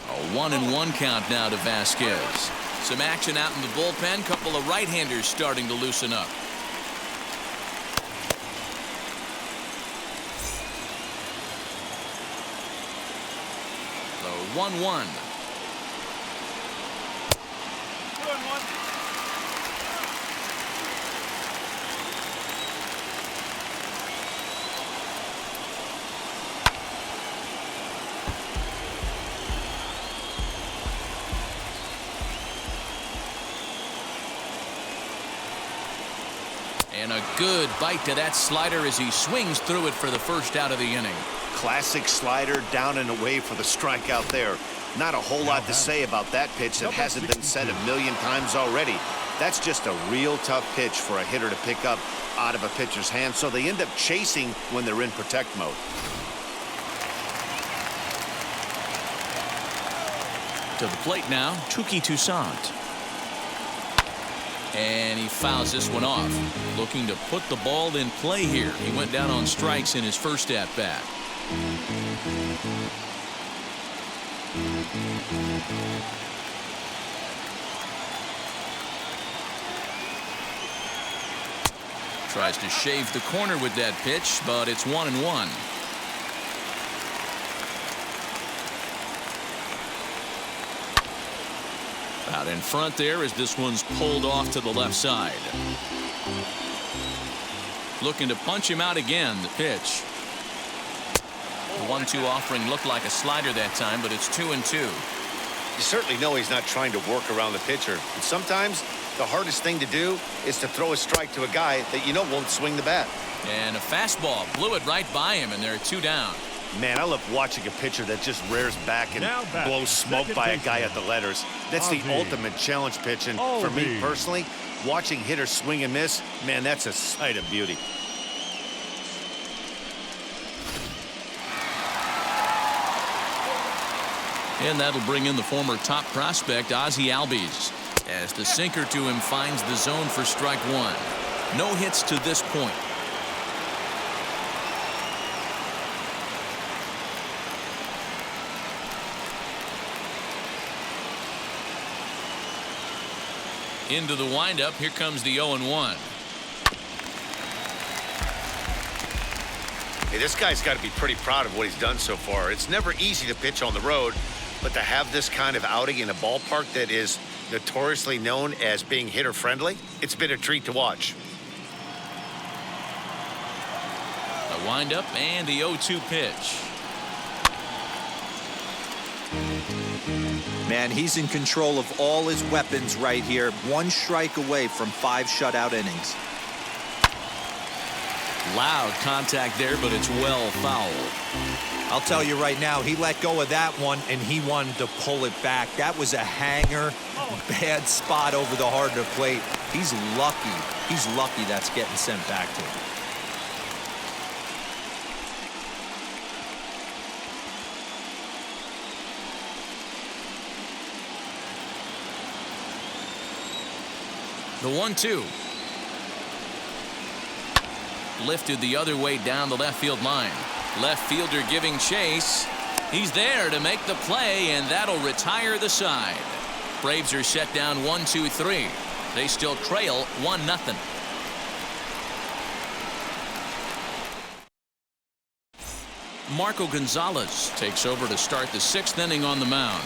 A 1-1 count now to Vasquez. Some action out in the bullpen. Couple of right-handers starting to loosen up. The 1-1. 2-1. And a good bite to that slider as he swings through it for the first out of the inning. Classic slider, down and away for the strikeout there. Not a whole lot to say about that pitch that hasn't been said a million times already. That's just a real tough pitch for a hitter to pick up out of a pitcher's hand, so they end up chasing when they're in protect mode. To the plate now, Touki Toussaint. And he fouls this one off. Looking to put the ball in play here. He went down on strikes in his first at-bat. Tries to shave the corner with that pitch, but it's 1-1. Out in front there as this one's pulled off to the left side. Looking to punch him out again. The pitch. The 1-2 offering looked like a slider that time, but it's 2-2. You certainly know he's not trying to work around the pitcher. And sometimes the hardest thing to do is to throw a strike to a guy that you know won't swing the bat. And a fastball blew it right by him, and there are 2 down. Man, I love watching a pitcher that just rears back and blows smoke by a guy at the letters. That's the ultimate challenge pitch. And for me personally, watching hitters swing and miss, man, that's a sight of beauty. And that'll bring in the former top prospect, Ozzie Albies, as the sinker to him finds the zone for strike 1. No hits to this point. Into the windup. Here comes the 0-1. Hey, this guy's got to be pretty proud of what he's done so far. It's never easy to pitch on the road, but to have this kind of outing in a ballpark that is notoriously known as being hitter friendly, it's been a treat to watch. The windup and the 0-2 pitch. Man, he's in control of all his weapons right here. 1 strike away from 5 shutout innings. Loud contact there, but it's well fouled. I'll tell you right now, he let go of that one, and he wanted to pull it back. That was a hanger, bad spot over the heart of the plate. He's lucky. He's lucky that's getting sent back to him. The 1-2. Lifted the other way down the left field line. Left fielder giving chase. He's there to make the play, and that'll retire the side. Braves are set down 1-2-3. They still trail 1-0. Marco Gonzalez takes over to start the 6th inning on the mound.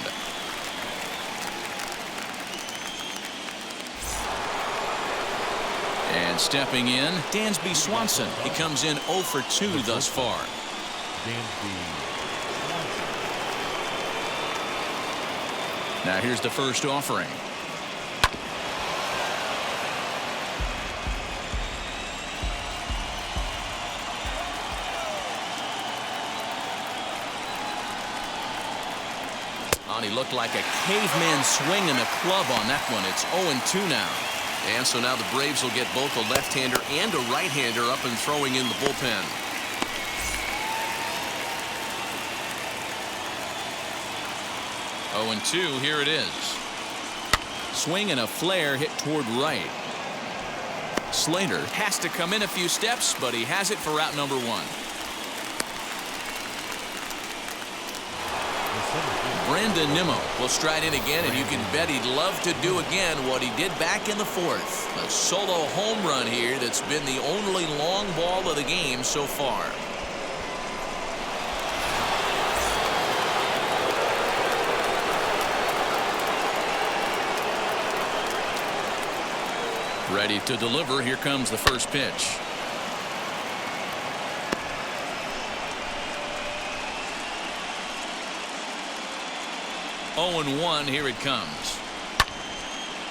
And stepping in, Dansby Swanson. He comes in 0 for 2 thus far. Now here's the first offering. And he looked like a caveman swinging a club on that one. It's 0-2 now. And so now the Braves will get both a left-hander and a right-hander up and throwing in the bullpen. Oh, and 2, here it is. Swing and a flare hit toward right. Slater has to come in a few steps, but he has it for out number 1. Brandon Nimmo will stride in again, and you can bet he'd love to do again what he did back in the 4th. A solo home run here that's been the only long ball of the game so far. Ready to deliver. Here comes the first pitch. Oh, and 1. Here it comes.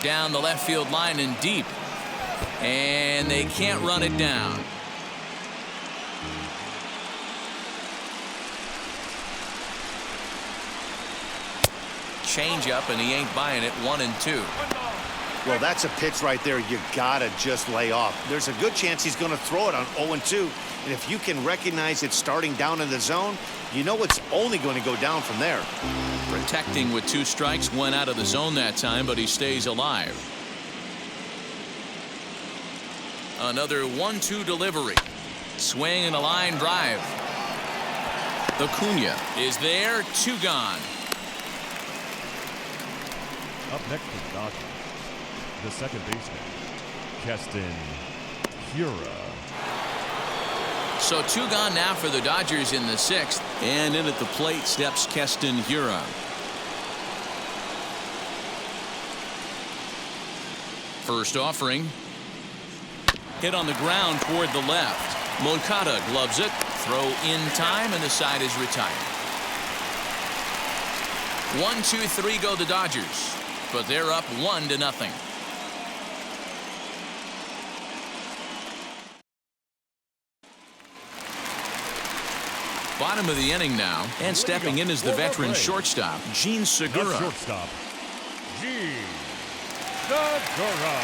Down the left field line and deep. And they can't run it down. Change up, and he ain't buying it. 1-2. Well, that's a pitch right there you gotta just lay off. There's a good chance he's going to throw it on 0-2, and if you can recognize it starting down in the zone, you know it's only going to go down from there. Protecting with 2 strikes, went out of the zone that time, but he stays alive. Another 1-2 delivery. Swing and a line drive. Acuna is there. 2 gone. Up next for the Dodgers, the second baseman, Keston Hiura. So 2 gone now for the Dodgers in the 6th. And in at the plate steps Keston Hiura. First offering. Hit on the ground toward the left. Moncada gloves it. Throw in time, and the side is retired. 1-2-3 go the Dodgers, but they're up 1-0. Bottom of the inning now, and stepping in is the veteran shortstop, Gene Segura. Shortstop, Gene Segura.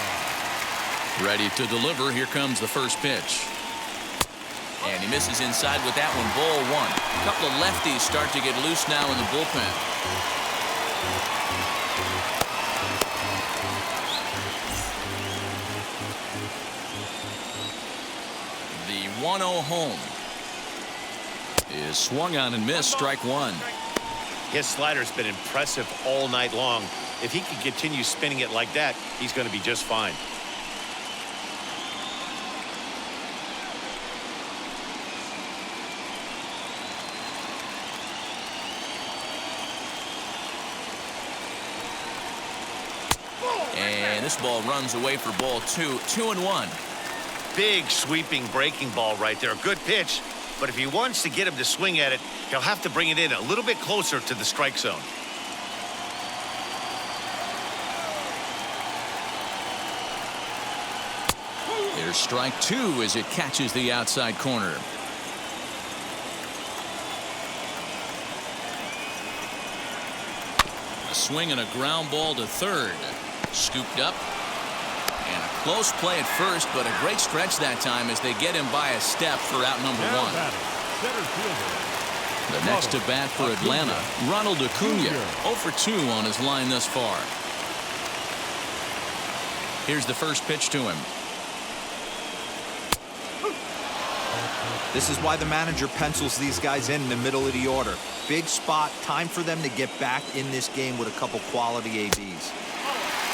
Ready to deliver. Here comes the first pitch. And he misses inside with that one. Ball 1. A couple of lefties start to get loose now in the bullpen. The 1-0 home is swung on and missed. Strike 1. His slider's been impressive all night long. If he can continue spinning it like that, he's going to be just fine. And this ball runs away for ball 2. 2-1. Big sweeping breaking ball right there. A good pitch, but if he wants to get him to swing at it, he'll have to bring it in a little bit closer to the strike zone. There's strike 2 as it catches the outside corner. A swing and a ground ball to third. Scooped up. And a close play at first, but a great stretch that time as they get him by a step for out number 1. The next to bat for Atlanta, Ronald Acuna, 0 for 2 on his line thus far. Here's the first pitch to him. This is why the manager pencils these guys in the middle of the order. Big spot, time for them to get back in this game with a couple quality ABs.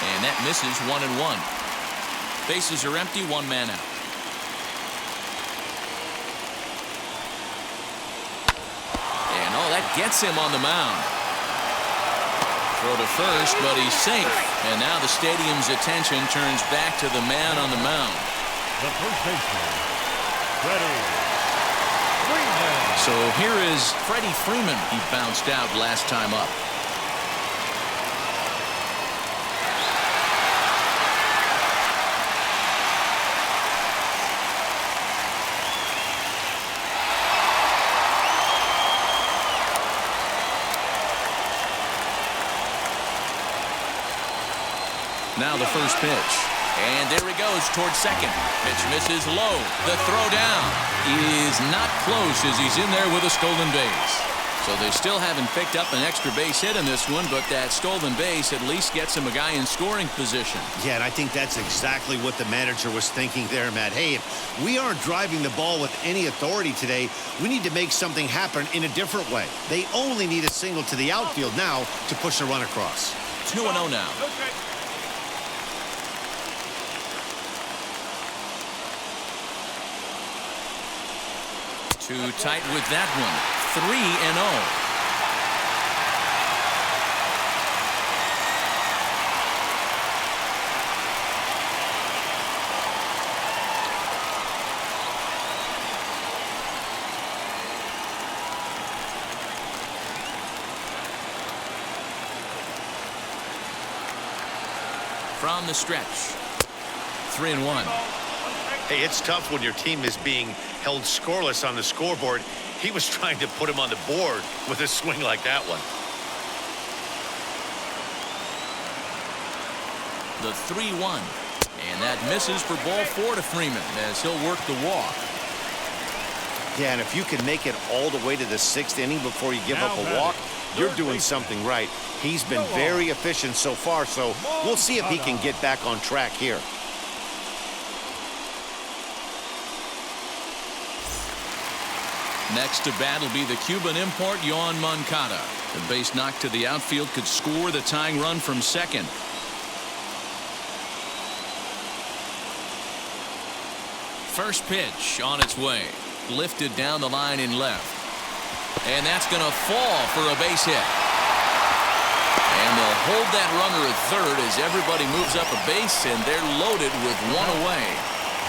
And that misses. 1-1. Bases are empty. 1 man out. And that gets him on the mound. Throw to first, but he's safe. And now the stadium's attention turns back to the man on the mound. The first baseman, Freddie Freeman. So here is Freddie Freeman. He bounced out last time up. Now the first pitch. And there he goes towards second. Pitch misses low. The throw down is not close as he's in there with a stolen base. So they still haven't picked up an extra base hit in this one, but that stolen base at least gets him a guy in scoring position. Yeah, and I think that's exactly what the manager was thinking there, Matt. Hey, if we aren't driving the ball with any authority today, we need to make something happen in a different way. They only need a single to the outfield now to push a run across. 2-0 now. Okay. Too tight with that one. 3-0. From the stretch. 3-1. Hey, it's tough when your team is being held scoreless on the scoreboard. He was trying to put him on the board with a swing like that one. The 3-1. And that misses for ball 4 to Freeman as he'll work the walk. Yeah, and if you can make it all the way to the 6th inning before you give up a walk, you're doing something right. He's been very efficient so far, so we'll see if he can get back on track here. Next to bat will be the Cuban import, Yoan Moncada. The base knock to the outfield could score the tying run from second. First pitch on its way. Lifted down the line in left. And that's going to fall for a base hit. And they'll hold that runner at third as everybody moves up a base, and they're loaded with one away.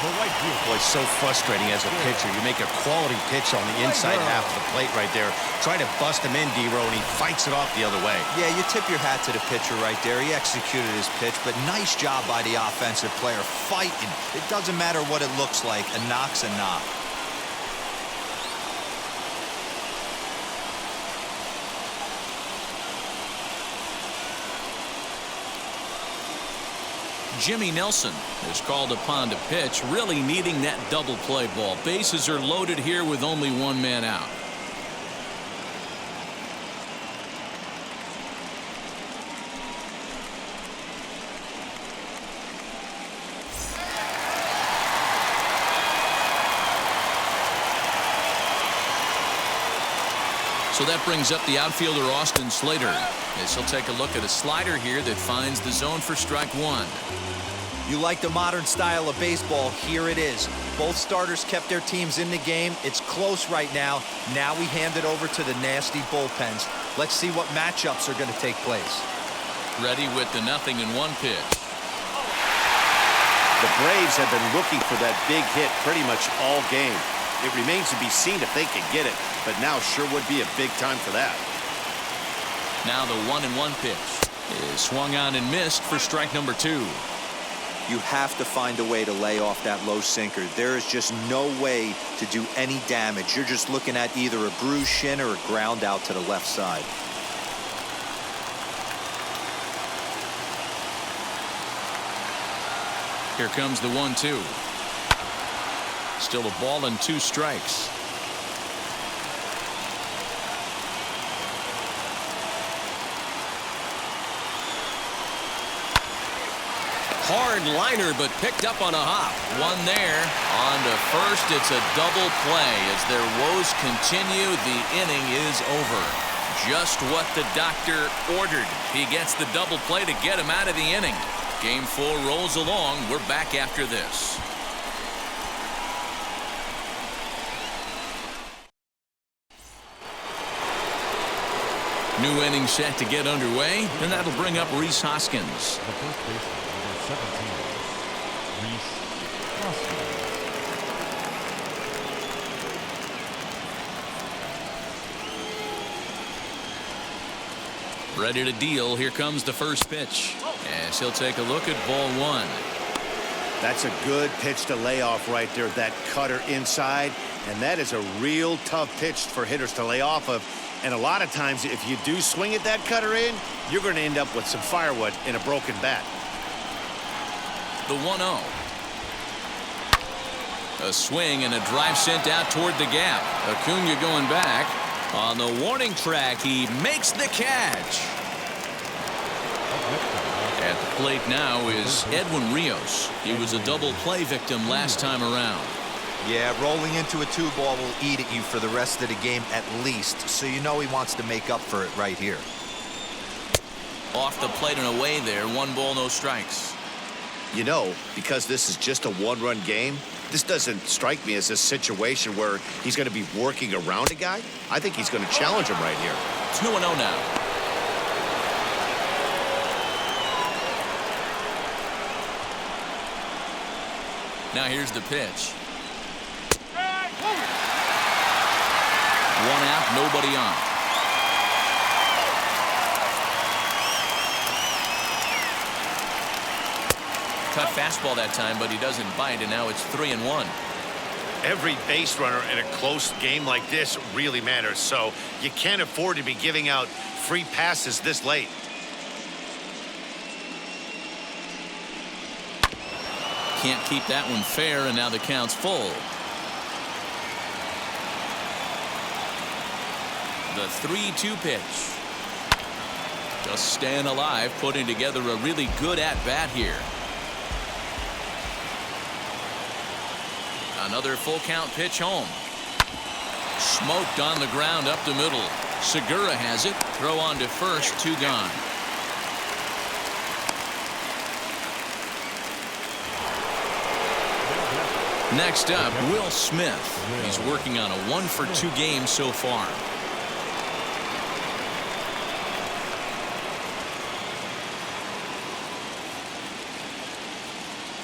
Boy, so frustrating as a pitcher. You make a quality pitch on the inside half of the plate right there. Try to bust him in, D-Row, and he fights it off the other way. Yeah, you tip your hat to the pitcher right there. He executed his pitch, but nice job by the offensive player fighting. It doesn't matter what it looks like. A knock's a knock. Jimmy Nelson is called upon to pitch, really needing that double play ball. Bases are loaded here with only one man out. So that brings up the outfielder Austin Slater as he'll take a look at a slider here that finds the zone for strike one. You like the modern style of baseball, here it is. Both starters kept their teams in the game. It's close right now. Now we hand it over to the nasty bullpens. Let's see what matchups are going to take place. Ready with the 0-1 pitch. The Braves have been looking for that big hit pretty much all game. It remains to be seen if they can get it, but now sure would be a big time for that. Now the 1-1 pitch is swung on and missed for strike number 2. You have to find a way to lay off that low sinker. There is just no way to do any damage. You're just looking at either a bruised shin or a ground out to the left side. Here comes the 1-2. Still a ball and 2 strikes. Hard liner, but picked up on a hop. One there. On to first. It's a double play. As their woes continue, the inning is over. Just what the doctor ordered. He gets the double play to get him out of the inning. Game 4 rolls along. We're back after this. New inning set to get underway, and that'll bring up Rhys Hoskins. The first baseman, number 17, Rhys Hoskins. Ready to deal. Here comes the first pitch. As he'll take a look at ball 1. That's a good pitch to lay off right there, that cutter inside, and that is a real tough pitch for hitters to lay off of. And a lot of times, if you do swing at that cutter in, you're going to end up with some firewood in a broken bat. The 1-0. A swing and a drive sent out toward the gap. Acuna going back. On the warning track, he makes the catch. At the plate now is Edwin Rios. He was a double play victim last time around. Yeah, rolling into a 2-ball will eat at you for the rest of the game at least, so you know he wants to make up for it right here. Off the plate and away there. 1 ball, no strikes. You know, because this is just a one-run game, this doesn't strike me as a situation where he's going to be working around a guy. I think he's going to challenge him right here. 2-0 now. Now here's the pitch. 1 out, nobody on. Cut fastball that time, but he doesn't bite, and now it's 3-1. Every base runner in a close game like this really matters, so you can't afford to be giving out free passes this late. Can't keep that one fair, and now the count's full. The 3-2 pitch. Just staying alive, putting together a really good at-bat here. Another full count pitch home. Smoked on the ground up the middle. Segura has it. Throw on to first, 2 gone. Next up, Will Smith. He's working on a 1-for-2 game so far.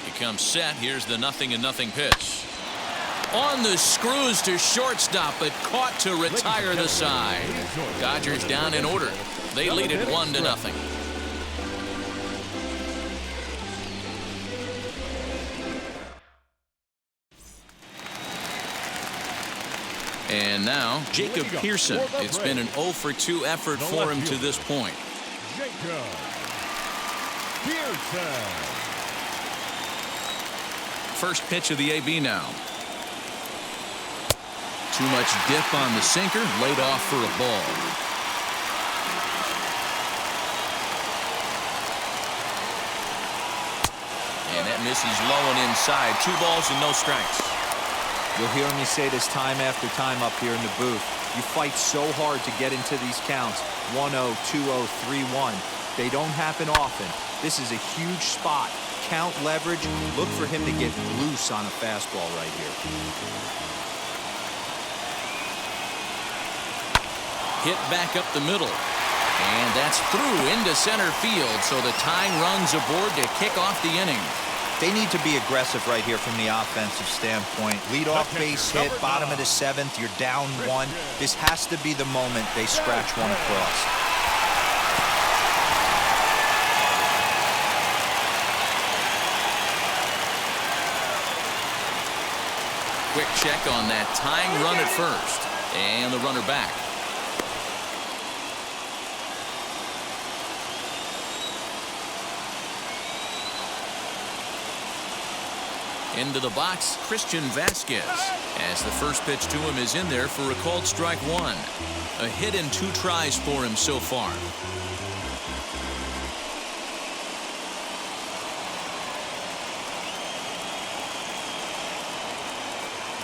He comes set. Here's the 0-0 pitch. On the screws to shortstop, but caught to retire the side. Dodgers down in order. They lead it 1-0. And now, Jacob Pearson. It's been an 0-for-2 effort for him to this point. Jacob Pearson. First pitch of the AB now. Too much dip on the sinker, laid off for a ball. And that misses low and inside. 2 balls and no strikes. You'll hear me say this time after time up here in the booth. You fight so hard to get into these counts. 1-0, 2-0, 3-1. They don't happen often. This is a huge spot. Count leverage. Look for him to get loose on a fastball right here. Hit back up the middle. And that's through into center field, so the tying run's aboard to kick off the inning. They need to be aggressive right here from the offensive standpoint. Lead-off base hit, bottom of the 7th, you're down 1. This has to be the moment they scratch one across. Quick check on that tying run at first. And the runner back. Into the box, Christian Vasquez, as the first pitch to him is in there for a called strike 1. A hit in 2 tries for him so far.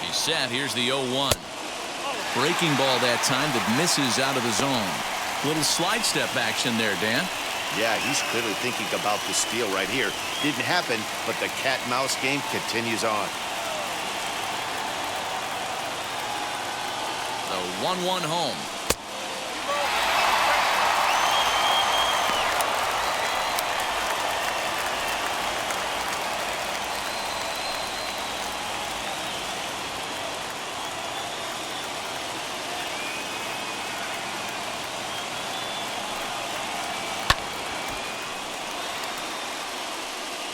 He's set. Here's the 0-1. Breaking ball that time that misses out of the zone. Little slide step action there, Dan. Yeah, he's clearly thinking about the steal right here. Didn't happen, but the cat-mouse game continues on. The 1-1 home.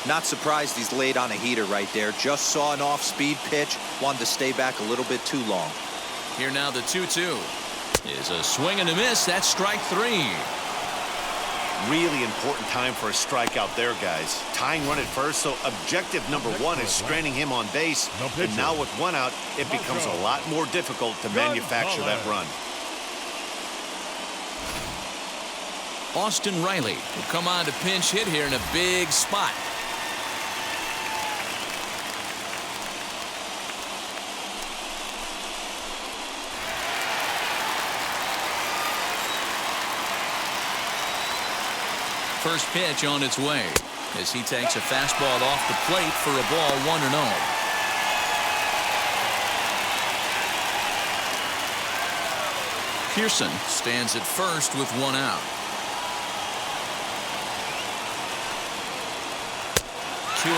Not surprised he's laid on a heater right there. Just saw an off-speed pitch. Wanted to stay back a little bit too long. Here now the 2-2 is a swing and a miss. That's strike 3. Really important time for a strikeout there, guys. Tying run at first, so objective number one is stranding him on base. And now with one out, it becomes a lot more difficult to manufacture that run. Austin Riley will come on to pinch hit here in a big spot. First pitch on its way as he takes a fastball off the plate for a ball 1-0. Pearson stands at first with one out. 2-0.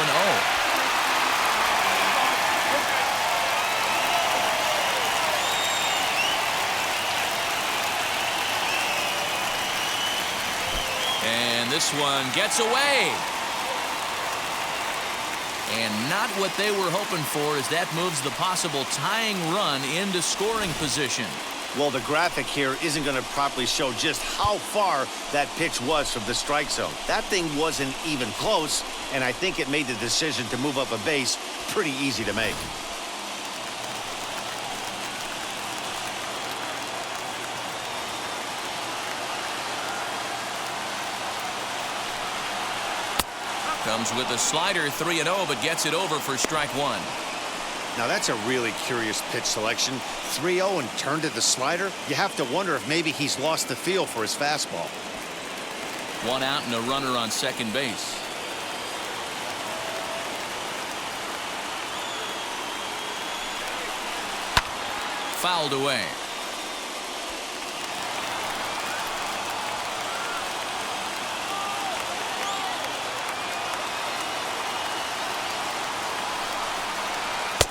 And this one gets away. And not what they were hoping for, as that moves the possible tying run into scoring position. Well, the graphic here isn't going to properly show just how far that pitch was from the strike zone. That thing wasn't even close, and I think it made the decision to move up a base pretty easy to make. Comes with a slider, 3-0, but gets it over for strike one. Now, that's a really curious pitch selection. 3-0 and turned to the slider. You have to wonder if maybe he's lost the feel for his fastball. One out and a runner on second base. Fouled away.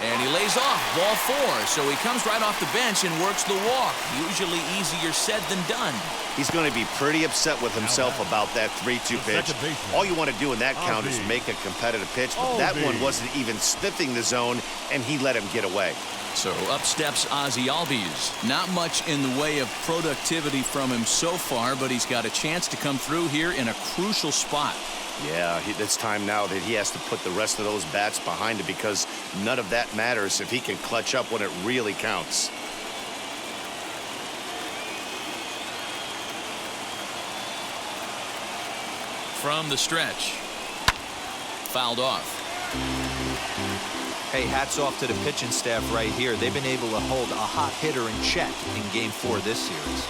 And he lays off, ball 4, so he comes right off the bench and works the walk. Usually easier said than done. He's going to be pretty upset with himself about that 3-2 pitch. All you want to do in that count is make a competitive pitch, but that one wasn't even sniffing the zone, and he let him get away. So up steps Ozzie Albies. Not much in the way of productivity from him so far, but he's got a chance to come through here in a crucial spot. Yeah, it's time now that he has to put the rest of those bats behind him, because none of that matters if he can clutch up when it really counts. From the stretch. Fouled off. Hey, hats off to the pitching staff right here. They've been able to hold a hot hitter in check in Game 4 this series.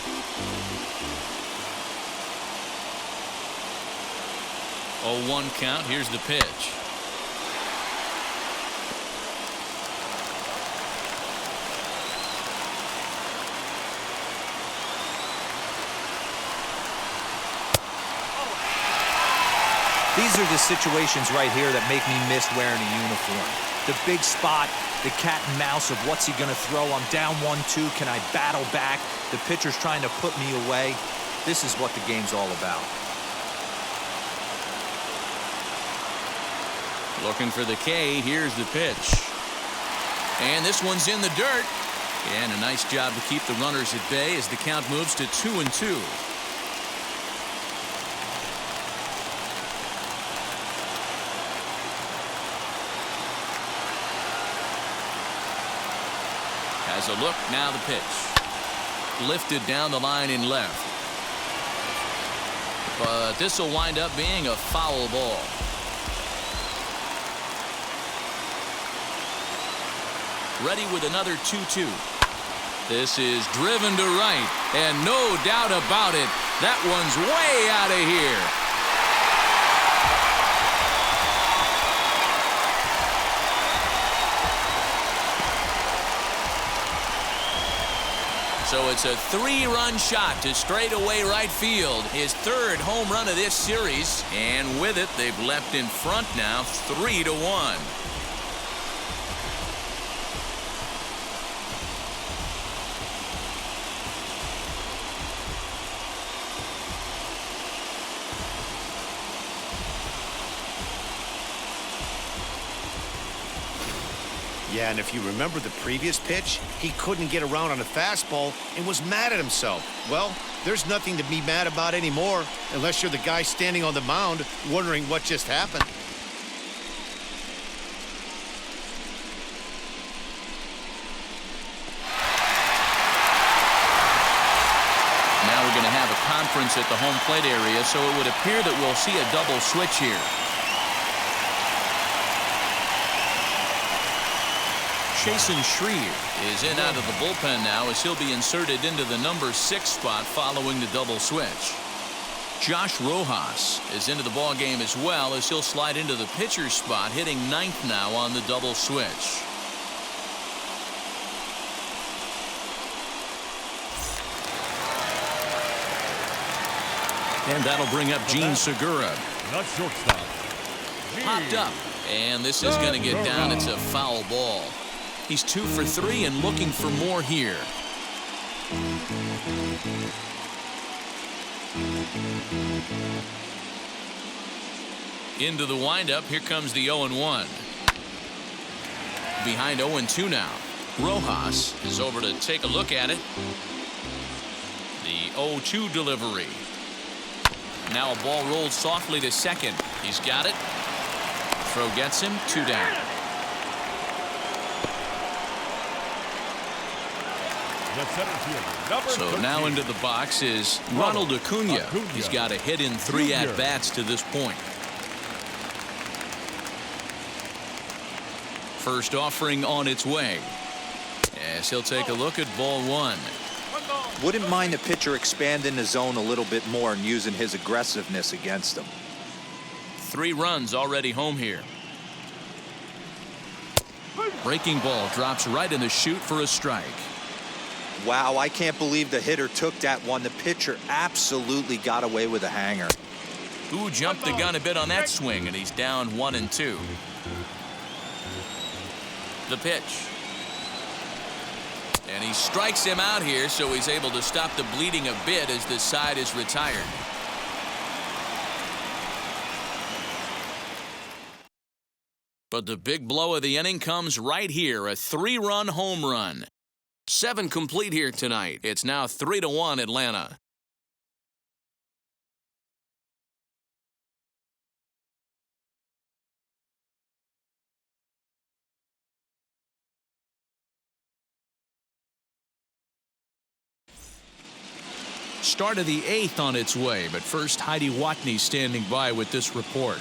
Oh, 1 count. Here's the pitch. These are the situations right here that make me miss wearing a uniform. The big spot, the cat and mouse of what's he going to throw. I'm down 1-2. Can I battle back? The pitcher's trying to put me away. This is what the game's all about. Looking for the K. Here's the pitch. And this one's in the dirt. And a nice job to keep the runners at bay as the count moves to 2-2. Has a look, now the pitch. Lifted down the line in left. But this will wind up being a foul ball. Ready with another 2-2. This is driven to right, and no doubt about it, that one's way out of here. So it's a 3-run shot to straightaway right field. His 3rd home run of this series, and with it, they've leapt in front now, 3-1. Yeah, and if you remember the previous pitch, he couldn't get around on a fastball and was mad at himself. Well, there's nothing to be mad about anymore unless you're the guy standing on the mound wondering what just happened. Now we're going to have a conference at the home plate area, so it would appear that we'll see a double switch here. Chasen Shreve is in out of the bullpen now as he'll be inserted into the number 6 spot following the double switch. Josh Rojas is into the ball game as well as he'll slide into the pitcher spot, hitting 9th now on the double switch. And that'll bring up Gene Segura. Not shortstop. Popped up, and this is going to get down. It's a foul ball. He's 2 for 3 and looking for more here. Into the windup. Here comes the 0-1. Behind 0-2 now. Rojas is over to take a look at it. The 0-2 delivery. Now a ball rolled softly to second. He's got it. Throw gets him. 2 down. So now into the box is Ronald Acuna. He's got a hit in 3 at-bats to this point. First offering on its way. As he'll take a look at ball 1. Wouldn't mind the pitcher expanding the zone a little bit more and using his aggressiveness against him. 3 runs already home here. Breaking ball drops right in the chute for a strike. Wow, I can't believe the hitter took that one. The pitcher absolutely got away with a hanger. Who jumped the gun a bit on that swing, and he's down 1-2. The pitch. And he strikes him out here, so he's able to stop the bleeding a bit as this side is retired. But the big blow of the inning comes right here, a 3-run home run. 7 complete here tonight. It's now 3-1 Atlanta. Start of the 8th on its way, but first Heidi Watney standing by with this report.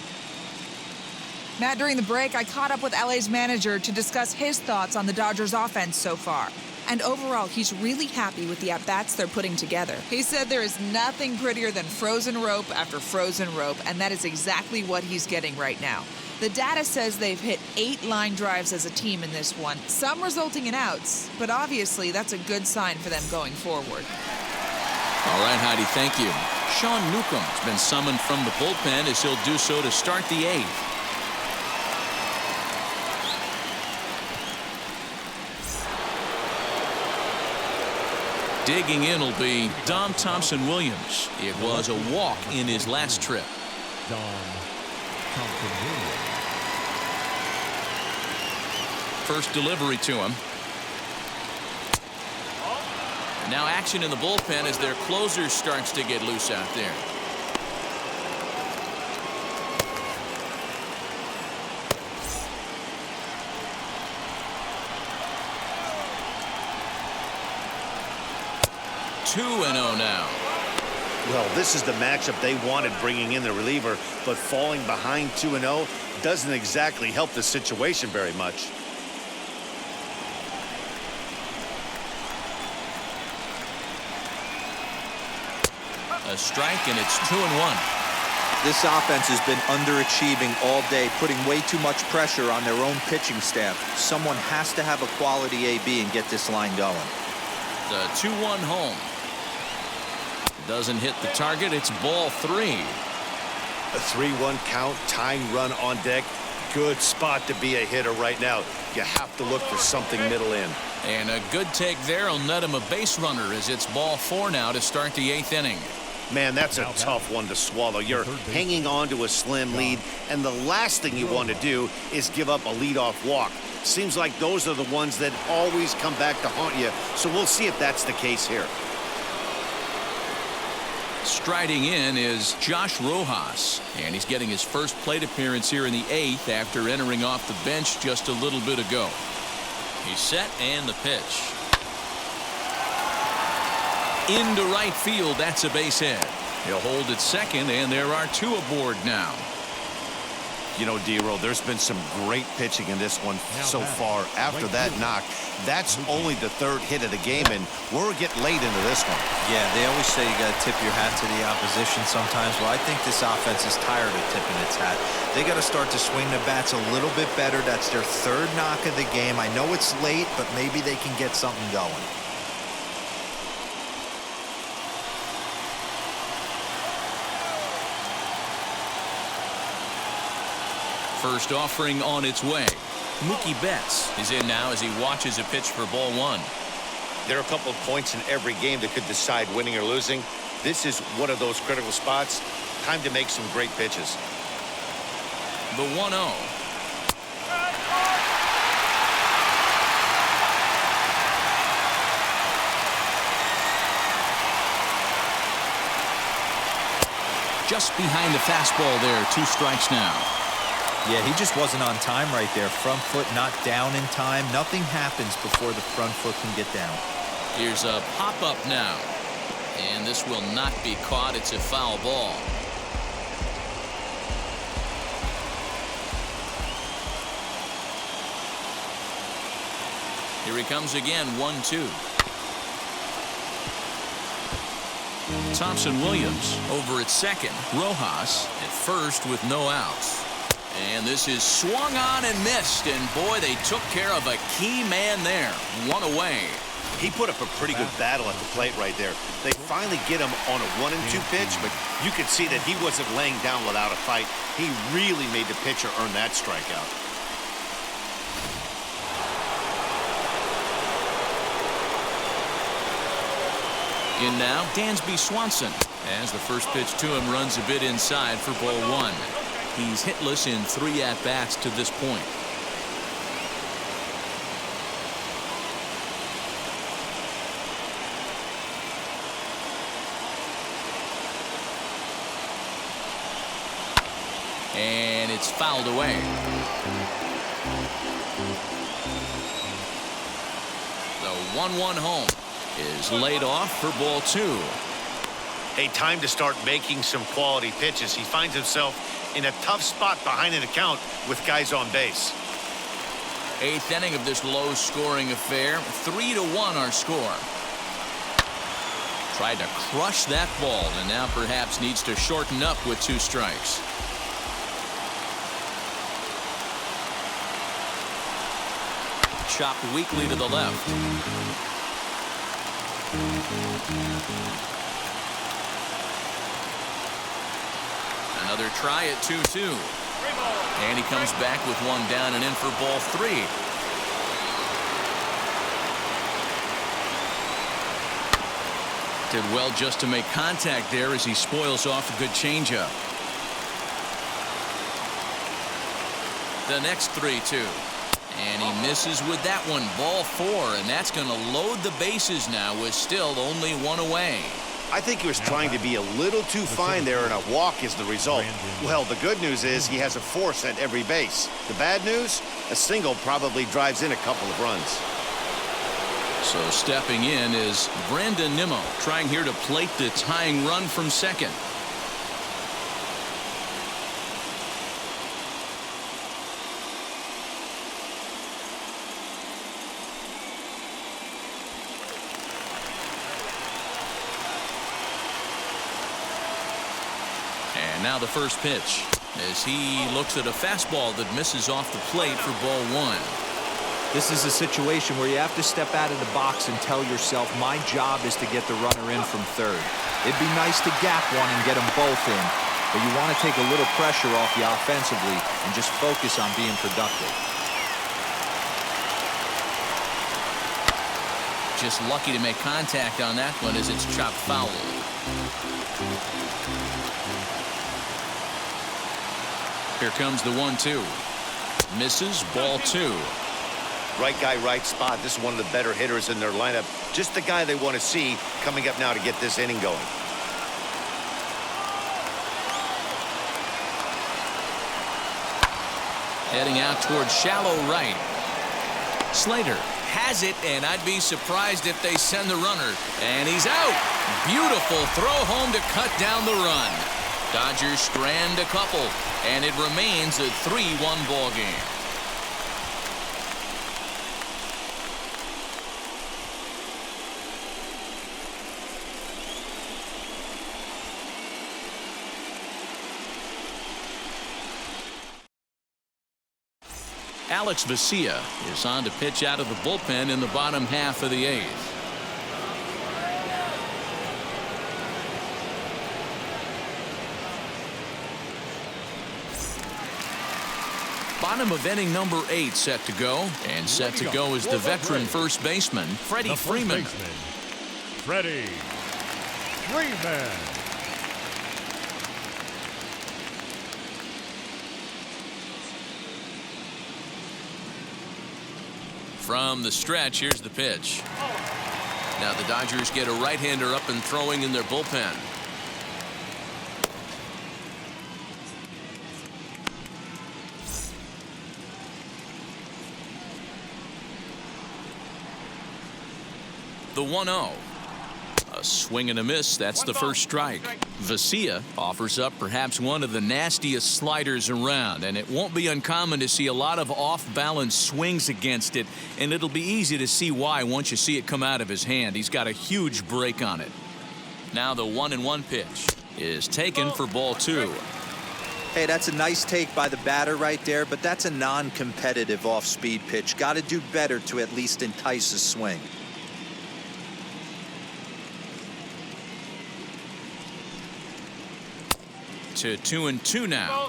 Matt, during the break, I caught up with LA's manager to discuss his thoughts on the Dodgers offense so far. And overall, he's really happy with the at-bats they're putting together. He said there is nothing prettier than frozen rope after frozen rope, and that is exactly what he's getting right now. The data says they've hit 8 line drives as a team in this one, some resulting in outs, but obviously that's a good sign for them going forward. All right, Heidi, thank you. Sean Newcomb's been summoned from the bullpen as he'll do so to start the 8th. Digging in will be Dom Thompson-Williams. It was a walk in his last trip. Dom Thompson-Williams. First delivery to him. Now action in the bullpen as their closer starts to get loose out there. Two and 0 now. Well, this is the matchup they wanted, bringing in the reliever, but falling behind 2-0 doesn't exactly help the situation very much. A strike, and it's 2-1. This offense has been underachieving all day, putting way too much pressure on their own pitching staff. Someone has to have a quality AB and get this line going. The 2-1 home. Doesn't hit the target. It's ball 3. A 3-1 count, tying run on deck. Good spot to be a hitter right now. You have to look for something middle in. And a good take there will net him a base runner as it's ball 4 now to start the 8th inning. Man, that's a Now tough one to swallow. You're hanging on to a slim lead, and the last thing you want to do is give up a leadoff walk. Seems like those are the ones that always come back to haunt you, so we'll see if that's the case here. Striding in is Josh Rojas, and he's getting his first plate appearance here in the 8th after entering off the bench just a little bit ago. He's set, and the pitch. Into right field, that's a base hit. He'll hold at second, and there are 2 aboard now. You know, D-Roll, there's been some great pitching in this one so far. After that knock, that's only the 3rd hit of the game, and we're getting late into this one. Yeah, they always say you got to tip your hat to the opposition sometimes. Well, I think this offense is tired of tipping its hat. They got to start to swing the bats a little bit better. That's their 3rd knock of the game. I know it's late, but maybe they can get something going. First offering on its way. Mookie Betts is in now as he watches a pitch for ball 1. There are a couple of points in every game that could decide winning or losing. This is one of those critical spots. Time to make some great pitches. The 1-0. Just behind the fastball there. 2 strikes now. Yeah, he just wasn't on time right there. Front foot not down in time. Nothing happens before the front foot can get down. Here's a pop-up now. And this will not be caught. It's a foul ball. Here he comes again, 1-2. Thompson Williams over at second. Rojas at first with no outs. And this is swung on and missed. And boy, they took care of a key man there. 1 away. He put up a pretty good battle at the plate right there. They finally get him on a 1-2 pitch, but you could see that he wasn't laying down without a fight. He really made the pitcher earn that strikeout. In now, Dansby Swanson, as the first pitch to him runs a bit inside for ball 1. He's hitless in 3 at-bats to this point. And it's fouled away. The 1-1 home is laid off for ball 2. Hey, time to start making some quality pitches. He finds himself in a tough spot behind an account with guys on base. 8th inning of this low-scoring affair. 3-1 our score. Tried to crush that ball, and now perhaps needs to shorten up with 2 strikes. Chopped weakly to the left. Another try at 2-2. And he comes back with 1 down and in for ball 3. Did well just to make contact there as he spoils off a good changeup. The next 3-2. And he misses with that one. Ball 4, and that's going to load the bases now with still only 1 away. I think he was trying to be a little too fine there, and a walk is the result. Well, the good news is he has a force at every base. The bad news, a single probably drives in a couple of runs. So stepping in is Brandon Nimmo, trying here to plate the tying run from second. And now the first pitch as he looks at a fastball that misses off the plate for ball 1. This is a situation where you have to step out of the box and tell yourself, my job is to get the runner in from third. It'd be nice to gap one and get them both in, but you want to take a little pressure off you offensively and just focus on being productive. just lucky to make contact on that one as it's chopped foul. Here comes the 1-2. Misses, ball 2. Right guy, right spot. This is one of the better hitters in their lineup. Just the guy they want to see coming up now to get this inning going. Heading out towards shallow right. Slater has it, and I'd be surprised if they send the runner. And he's out. Beautiful throw home to cut down the run. Dodgers strand a couple, and it remains a 3-1 ball game. Alex Vesia is on to pitch out of the bullpen in the bottom half of the 8th. Bottom of inning number 8 set to go, and set to go is the veteran first baseman, Freddie Freeman. Freddie Freeman. From the stretch, here's the pitch. Now the Dodgers get a right-hander up and throwing in their bullpen. The 1-0. A swing and a miss. That's the first strike. Vesia offers up perhaps one of the nastiest sliders around, and it won't be uncommon to see a lot of off-balance swings against it, and it'll be easy to see why once you see it come out of his hand. He's got a huge break on it. Now the 1-1 pitch is taken for ball 2. Hey, that's a nice take by the batter right there, but that's a non-competitive off-speed pitch. Got to do better to at least entice a swing. To 2-2 now.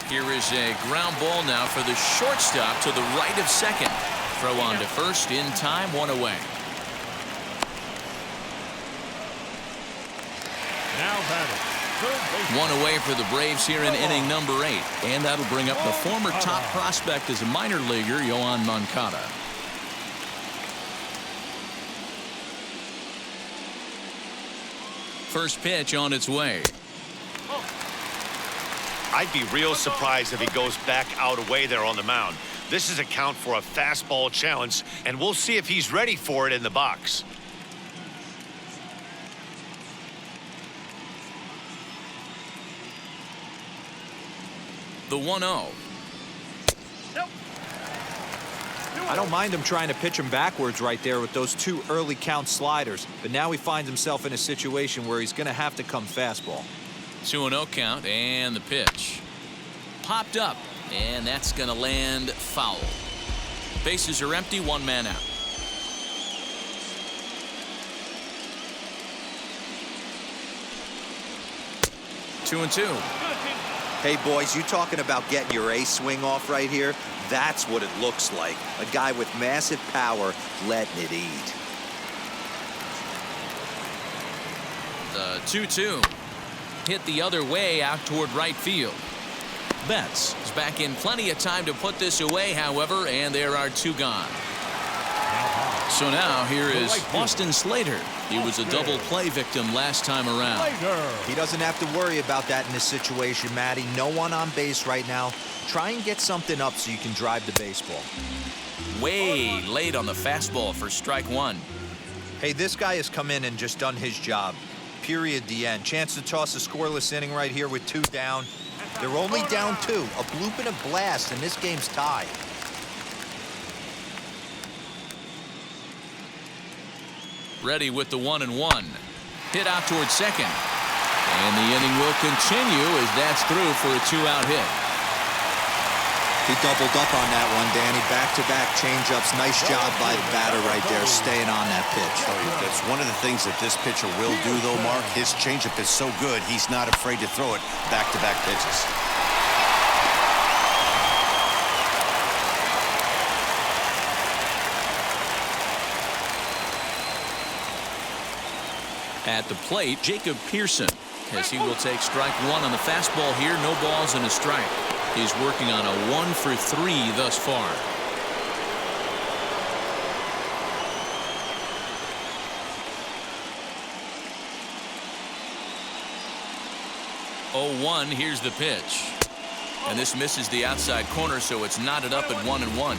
Here is a ground ball now for the shortstop to the right of second. Throw on to first in time, 1 away. Now batting. 1 away for the Braves here in inning number 8, and that'll bring up the former top prospect as a minor leaguer, Yoan Moncada. First pitch on its way. I'd be real surprised if he goes back out away there on the mound. This is a count for a fastball challenge, and we'll see if he's ready for it in the box. The 1-0. I don't mind him trying to pitch him backwards right there with those 2 early count sliders, but now he finds himself in a situation where he's going to have to come fastball. 2-0 count, and the pitch. Popped up, and that's going to land foul. Bases are empty, 1 man out. Two and two. Hey, boys, you talking about getting your A swing off right here? That's what it looks like. A guy with massive power letting it eat. The 2-2. Hit the other way out toward right field. Betts is back in plenty of time to put this away, however, and there are 2 gone. So now here is Austin Slater. He was a double play victim last time around. He doesn't have to worry about that in this situation, Matty. No one on base right now. Try and get something up so you can drive the baseball. Way late on the fastball for strike 1. Hey, this guy has come in and just done his job. Period, the end. Chance to toss a scoreless inning right here with 2 down. They're only down 2. A bloop and a blast, and this game's tied. Ready with the 1-1. Hit out towards second. And the inning will continue as that's through for a 2-out hit. He doubled up on that one, Danny. Back-to-back changeups. Nice job by the batter right there, staying on that pitch. That's one of the things that this pitcher will do, though, Mark. His changeup is so good, he's not afraid to throw it back-to-back pitches. At the plate, Jacob Pearson, as he will take strike one on the fastball here. No balls and a strike. He's working on a 1 for 3 thus far. Oh, 1, here's the pitch. And this misses the outside corner, so it's knotted up at 1-1.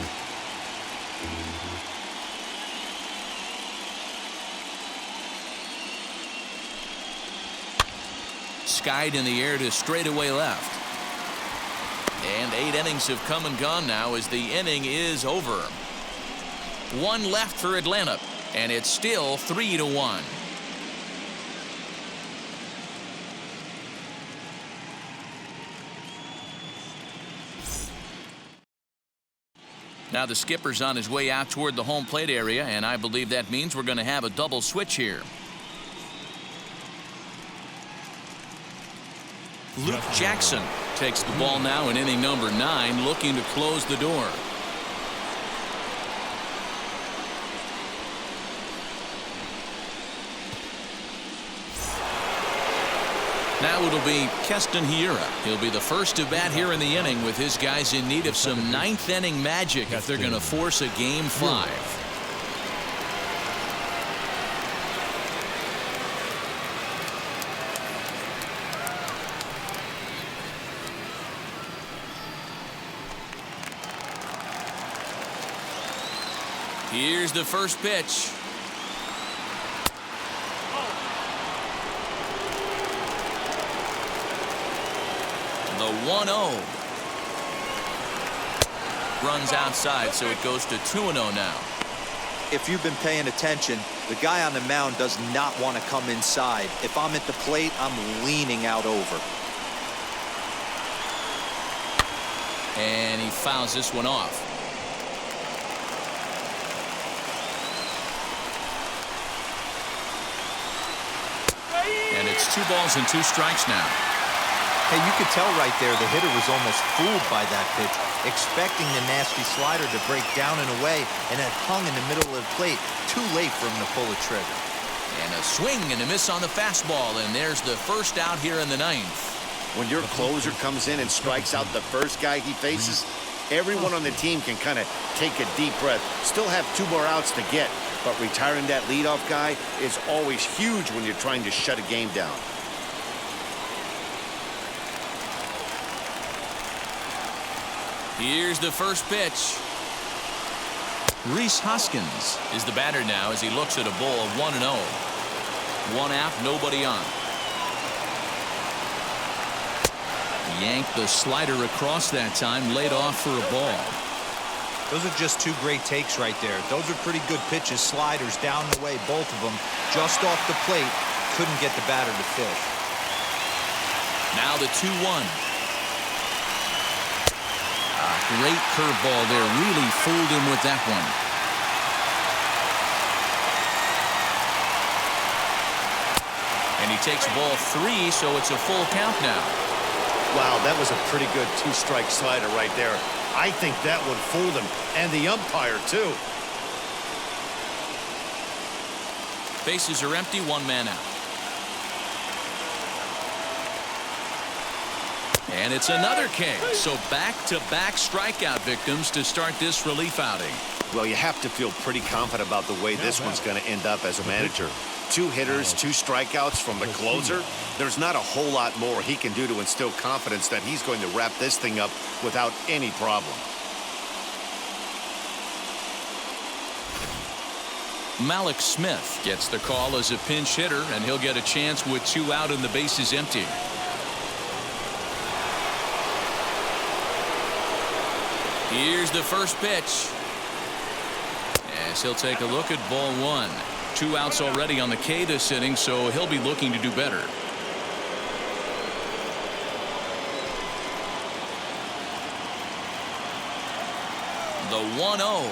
Skied in the air to straightaway left. And 8 innings have come and gone now as the inning is over. 1 left for Atlanta, and it's still 3-1. Now the skipper's on his way out toward the home plate area, and I believe that means we're going to have a double switch here. Luke Jackson takes the ball now in inning number 9, looking to close the door. Now it'll be Keston Hiura. He'll be the first to bat here in the inning with his guys in need of some 9th inning magic if they're going to force a game 5. Here's the first pitch. The 1-0. Runs outside, so it goes to 2-0 now. If you've been paying attention, the guy on the mound does not want to come inside. If I'm at the plate, I'm leaning out over. And he fouls this one off. And it's 2 balls and 2 strikes now. Hey, you could tell right there the hitter was almost fooled by that pitch, expecting the nasty slider to break down and away, and it hung in the middle of the plate. Too late for him to pull a trigger. And a swing and a miss on the fastball, and there's the first out here in the 9th. When your closer comes in and strikes out the first guy he faces, everyone on the team can kind of take a deep breath. Still have 2 more outs to get, but retiring that leadoff guy is always huge when you're trying to shut a game down. Here's the first pitch. Rhys Hoskins is the batter now as he looks at a ball of 1-0. 1 out, nobody on. Yanked the slider across that time, laid off for a ball. Those are just 2 great takes right there. Those are pretty good pitches. Sliders down the way, both of them. Just off the plate, couldn't get the batter to fish. Now the 2-1. Great curveball there. Really fooled him with that one. And he takes ball 3, so it's a full count now. Wow, that was a pretty good 2-strike slider right there. I think that one fooled him, and the umpire, too. Bases are empty, 1 man out. And it's another K. So back-to-back strikeout victims to start this relief outing. Well, you have to feel pretty confident about the way this one's going to end up as a manager. 2 hitters, 2 strikeouts from the closer. There's not a whole lot more he can do to instill confidence that he's going to wrap this thing up without any problem. Malik Smith gets the call as a pinch hitter, and he'll get a chance with 2 out and the bases empty. Here's the first pitch. As he'll take a look at ball 1. 2 outs already on the K this inning, so he'll be looking to do better. The 1-0.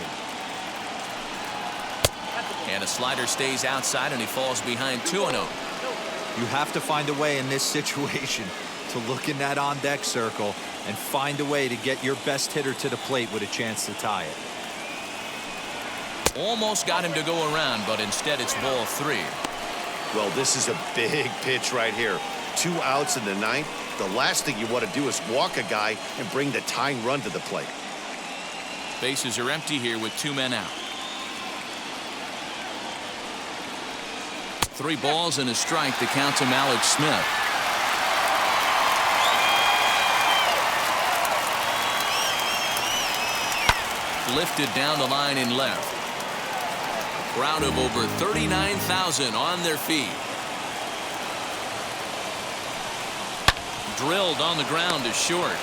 And a slider stays outside, and he falls behind 2-0. You have to find a way in this situation to look in that on-deck circle and find a way to get your best hitter to the plate with a chance to tie it. Almost got him to go around, but instead it's ball 3. Well, this is a big pitch right here. 2 outs in the 9th. The last thing you want to do is walk a guy and bring the tying run to the plate. Bases are empty here with 2 men out. 3 balls and a strike to count to Alex Smith. Lifted down the line in left. Crowd of over 39,000 on their feet. Drilled on the ground to short.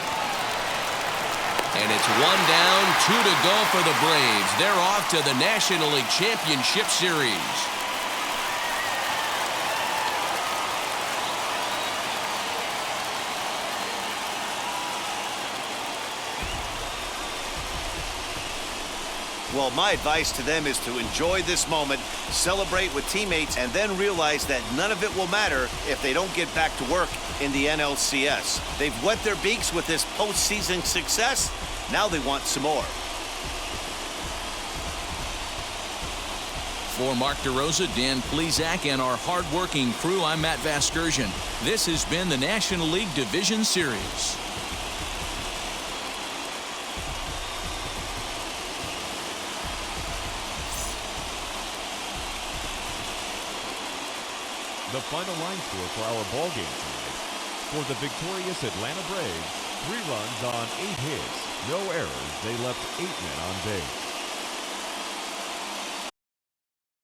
And it's 1 down, 2 to go for the Braves. They're off to the National League Championship Series. Well, my advice to them is to enjoy this moment, celebrate with teammates, and then realize that none of it will matter if they don't get back to work in the NLCS. They've wet their beaks with this postseason success. Now they want some more. For Mark DeRosa, Dan Plesac, and our hard-working crew, I'm Matt Vasgersian. This has been the National League Division Series. The final line score for our ball game tonight. For the victorious Atlanta Braves, 3 runs on 8 hits, no errors. They left 8 men on base.